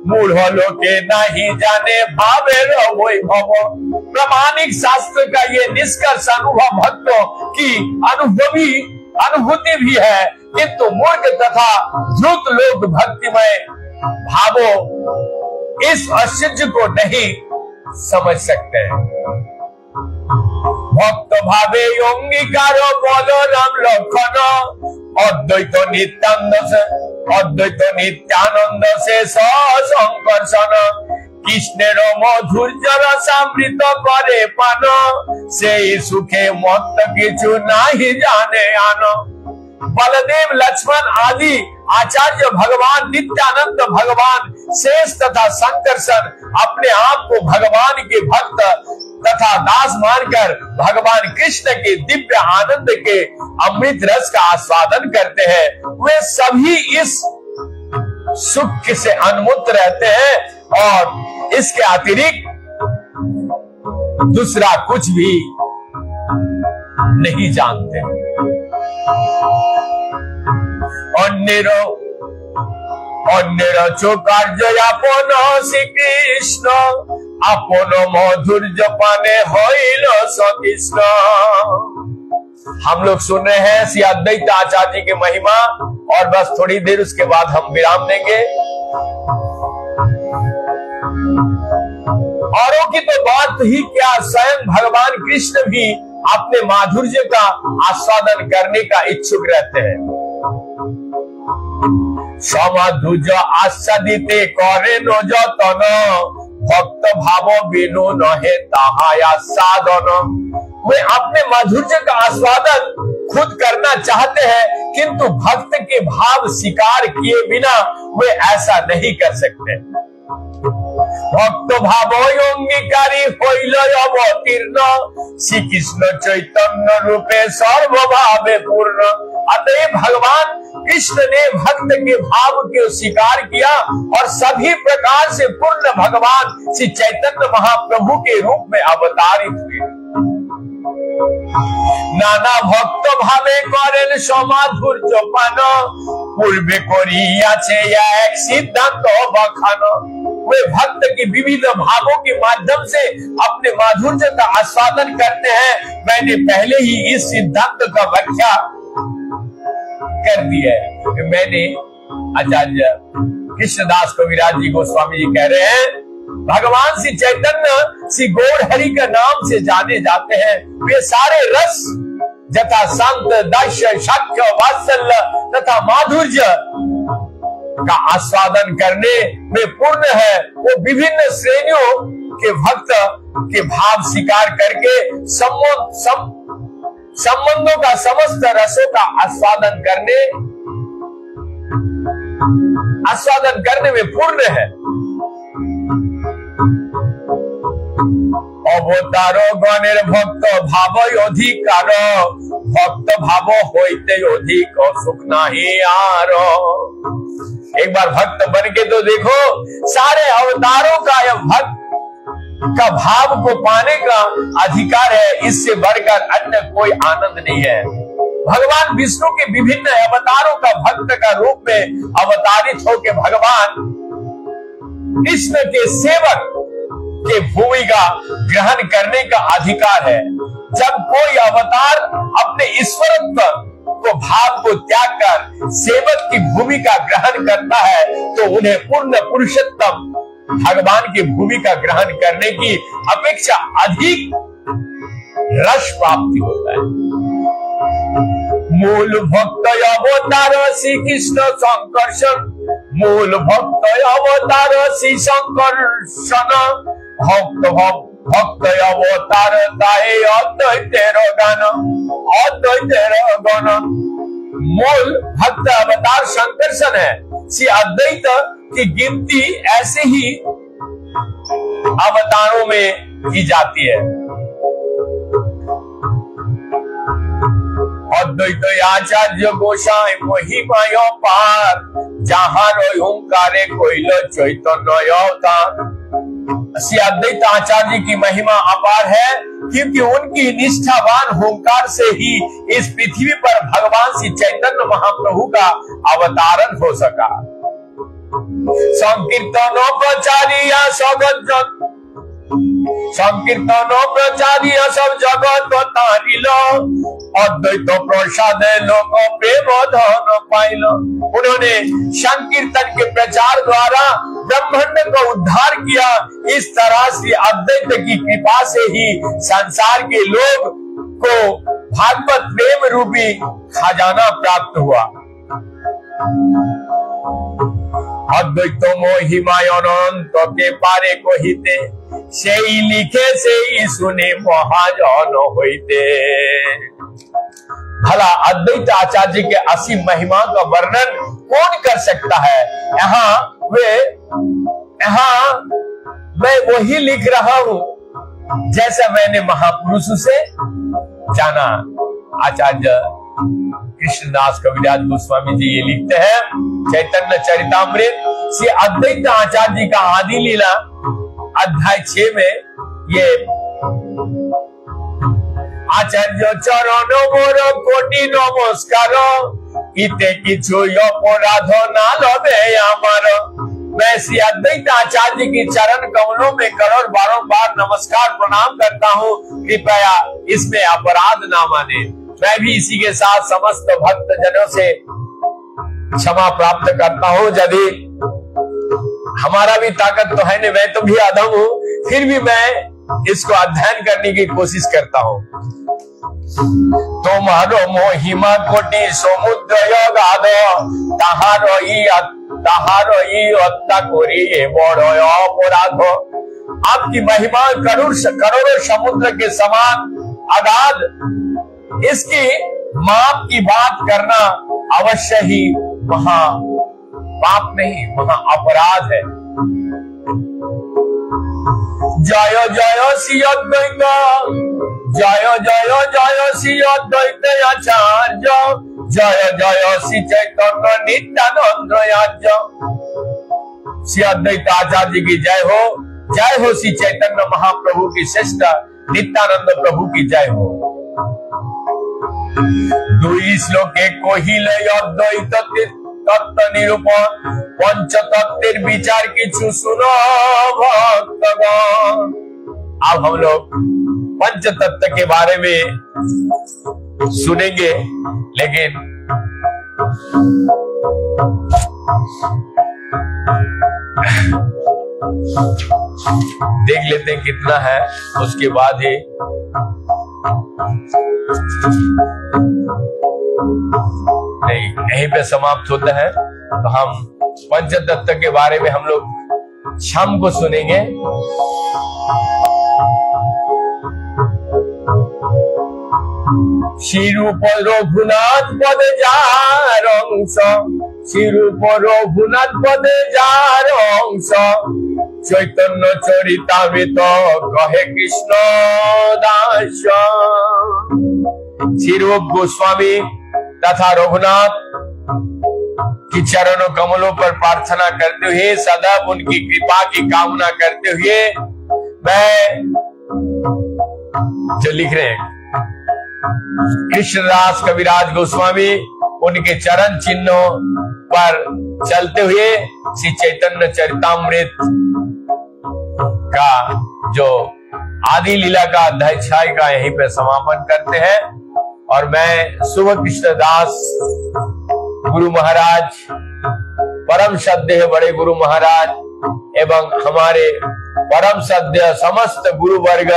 मूढ़ लोके नहीं जाने भावेर वैभव। प्रामाणिक शास्त्र का ये निष्कर्ष अनुभव भक्तों की अनुभूति भी है, किंतु मूर्ख तथा ध्रुत लोग भक्तिमय भावों इस ऐश्वर्य को नहीं समझ सकते हैं। भक्त भावे अंगीकार बोलो राम लखन, अद्वैत नित्यानंद से संकर्षण। कृष्णेर मधुर्य रसामृत करे पान, से सुखे मत किछु नहीं जाने आन। बलदेव, लक्ष्मण आदि आचार्य भगवान, नित्यानंद भगवान, शेष तथा संकर्षण अपने आप को भगवान के भक्त तथा दास मानकर भगवान कृष्ण के दिव्य आनंद के अमृत रस का आस्वादन करते हैं। वे सभी इस सुख से अनमुक्त रहते हैं और इसके अतिरिक्त दूसरा कुछ भी नहीं जानते। अन्य चो कार्य आपन श्री कृष्ण, आपन मधुर्य पाने होइल सकृष्ण। हम लोग सुन रहे हैं श्री अद्वैत आचार्य जी की महिमा और बस थोड़ी देर उसके बाद हम विराम देंगे। औरों की तो बात ही क्या, स्वयं भगवान कृष्ण भी अपने माधुर्य का आस्वादन करने का इच्छुक रहते हैं। समाधुर्य आस्वादिते करे नो जतन, भक्त भाव बिनु नहे ताहाया साधन। वे अपने माधुर्य का आस्वादन खुद करना चाहते हैं, किंतु भक्त के भाव स्वीकार किए बिना वे ऐसा नहीं कर सकते। भक्त भाव अंगीकारी होइल अवतीर्ण, श्री कृष्ण चैतन्य रूपे सर्वभावे पूर्ण। अतः भगवान कृष्ण ने भक्त के भाव को स्वीकार किया और सभी प्रकार से पूर्ण भगवान श्री चैतन्य महाप्रभु के रूप में अवतारित हुए। नाना भक्त भावे करेन समाधुर्य पान, पूर्वे करियाछे एक सिद्धांत बखान। वे भक्त के विविध भावों के माध्यम से अपने माधुर्य का आस्वादन करते हैं। मैंने पहले ही इस सिद्धांत का व्याख्या कर दिया है। मैंने आचार्य कृष्णदास कविराज जी गोस्वामी जी कह रहे हैं, भगवान श्री चैतन्य श्री गौर हरि का नाम से जाने जाते हैं। वे सारे रस यथा शांत, दास्य, शाक्य, वात्सल्य तथा माधुर्य का आस्वादन करने में पूर्ण है। वो विभिन्न श्रेणियों के भक्त के भाव स्वीकार करके संबंधों का समस्त रसों का आस्वादन करने में पूर्ण है। अवतारो गणेर भक्त भाव अधिकार, भक्त भाव होते अधिक सुख नहीं आरो। एक बार भक्त बन के तो देखो, सारे अवतारों का यह भक्त का भाव को पाने का अधिकार है। इससे बढ़कर अन्य कोई आनंद नहीं है। भगवान विष्णु के विभिन्न अवतारों का भक्त का रूप में अवतारित होकर भगवान कृष्ण के सेवक के भूमि का ग्रहण करने का अधिकार है। जब कोई अवतार अपने ईश्वरत्व को भाव को त्याग कर सेवक की भूमिका ग्रहण करता है तो उन्हें पूर्ण पुरुषोत्तम भगवान की भूमिका ग्रहण करने की अपेक्षा अधिक रस प्राप्ति होता है। मूल भक्त अवतार श्री कृष्ण संकर्षण, मूल भक्त अवतार श्री संकर्षण, भक्त अवतार गाए अद्वैतेर गान, अद्वैतेर गान। मूल भक्त अवतार संकर्षण है। श्री अद्वैत की गिनती ऐसे ही अवतारों में की जाती है। अद्वैत आचार्य गोसाई महिमाय पार, जहाँ ओंकारे कोइल चैतन्य अवतार। श्री अद्वैत आचार्य की महिमा अपार है, क्योंकि उनकी निष्ठावान होंकार से ही इस पृथ्वी पर भगवान श्री चैतन्य महाप्रभु का अवतारण हो सका। संकीर्तन प्रचारिया सगत जग, संकीर्तन प्रचारिया सब जगत तारिल, अद्वैत प्रसाद लोक प्रेम धन पाइल। उन्होंने संकीर्तन के प्रचार द्वारा ब्रह्मांड को उद्धार किया। इस तरह से अद्वैत की कृपा से ही संसार के लोग को भागवत प्रेम रूपी खजाना प्राप्त हुआ। अद्वैत महिमाय अनंत के पारे कहिते, से ही लिखे से ही सुने महाजन होइते। भला अद्वैत आचार्य के असीम महिमा का वर्णन कौन कर सकता है। यहाँ मैं वही लिख रहा हूं जैसा मैंने महापुरुषों से जाना। आचार्य कृष्णदास कविराज गोस्वामी जी ये लिखते हैं चैतन्य चरितामृत श्री अद्वैत आचार्य जी का आदि लीला अध्याय 6 में, ये आचार्य चरण मोर कोटि नमस्कार, इते किछु अपराध ना लबे आमार। मैं श्री अद्वैत आचार्य की चरण कमलों में करोड़ बारंबार नमस्कार प्रणाम करता हूँ, कृपया इसमें अपराध ना माने। मैं भी इसी के साथ समस्त भक्त जनों से क्षमा प्राप्त करता हूँ। यदि हमारा भी ताकत तो है नहीं, मैं तो भी अधम हूँ, फिर भी मैं इसको अध्ययन करने की कोशिश करता हूँ। तुम्हारो महिमा कोटि समुद्र गाध, ताहारो ही हत्या करी बड़ अपराध। आपकी महिमा करोड़ों समुद्र के समान अगाध, इसकी माप की बात करना अवश्य ही महा पाप नहीं, महा अपराध है। जय जय श्री अद्वैत, जय जय जय श्री अद्वैत आचार्य, जय जय श्री चैतन्य नित्यानंद आचार्य। श्री अद्वैत आचार्य की जय हो श्री चैतन्य महाप्रभु की श्रेष्ठ नित्यानंद प्रभु की जय हो। दुई श्लोके कहिले अद्वैत तत्व निरूपण, पंच तत्वेर विचार किछु सुनो भक्तगण। अब हम लोग पंच तत्व के बारे में सुनेंगे, लेकिन देख लेते हैं कितना है, उसके बाद ही नहीं, यहीं पे समाप्त होता है। तो हम पंच तत्व के बारे में हम लोग शाम को सुनेंगे। श्रीरूप रघुनाथ पद जार अंश, श्रीरूप रघुनाथ पद जार अंश, चैतन्य चरितामृत कहे कृष्ण दास। श्रीरूप गोस्वामी तथा रघुनाथ की चरणों कमलों पर प्रार्थना करते हुए, सदा उनकी कृपा की कामना करते हुए, मैं जो लिख रहे हैं कृष्णदास कविराज गोस्वामी, उनके चरण चिन्हों पर चलते हुए श्री चैतन्य चरितामृत का जो आदि लीला का अध्याय 6 का यहीं पे समापन करते हैं। और मैं शुभ कृष्णदास गुरु महाराज, परम श्रद्धेय बड़े गुरु महाराज एवं हमारे परम श्रद्धेय समस्त गुरु वर्ग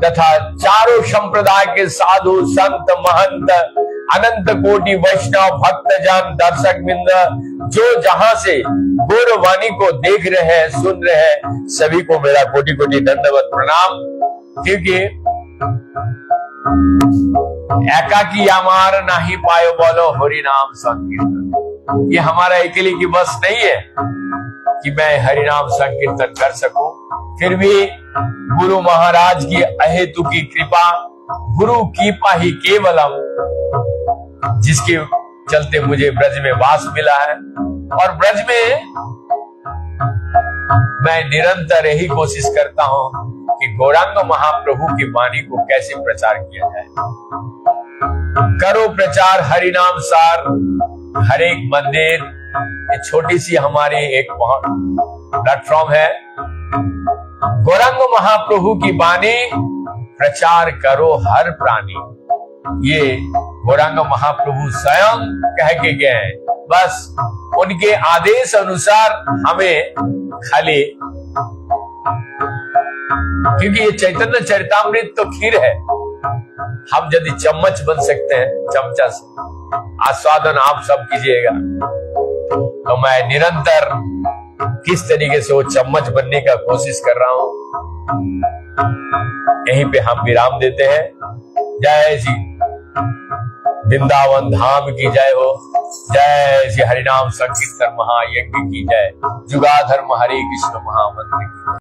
तथा चारों संप्रदाय के साधु संत महंत अनंत कोटि वैष्णव भक्त जन दर्शक बिंद जो जहां से गौरवाणी को देख रहे हैं, सुन रहे हैं, सभी को मेरा कोटि कोटि दंडवत प्रणाम। क्योंकि एकाकी अमार नहीं पायो बोलो हरि नाम संकीर्तन, ये हमारा अकेले की बस नहीं है कि मैं हरि नाम संकीर्तन कर सकूं। फिर भी गुरु महाराज की अहेतु की कृपा, गुरु कीपा ही केवलम, जिसके चलते मुझे ब्रज में वास मिला है। और ब्रज में मैं निरंतर यही कोशिश करता हूं कि गौरांग महाप्रभु की वाणी को कैसे प्रचार किया जाए। करो प्रचार हरि नाम सार, हर एक मंदिर, ये छोटी सी हमारी एक प्लेटफॉर्म है। गौरांग महाप्रभु की वाणी प्रचार करो हर प्राणी, ये गौरांग महाप्रभु स्वयं कह के गए हैं। बस उनके आदेश अनुसार हमें खाली, क्योंकि ये चैतन्य चरितामृत तो खीर है, हम यदि चम्मच बन सकते हैं, चमचा से आस्वादन आप सब कीजिएगा, तो मैं निरंतर किस तरीके से वो चम्मच बनने का कोशिश कर रहा हूं। यहीं पे हम विराम देते हैं। जय श्री वृंदावन धाम की जय हो, जय श्री हरिनाम संकीर्तन महायज्ञ की जय, जुगाधर्म हरे कृष्ण महामंत्र की।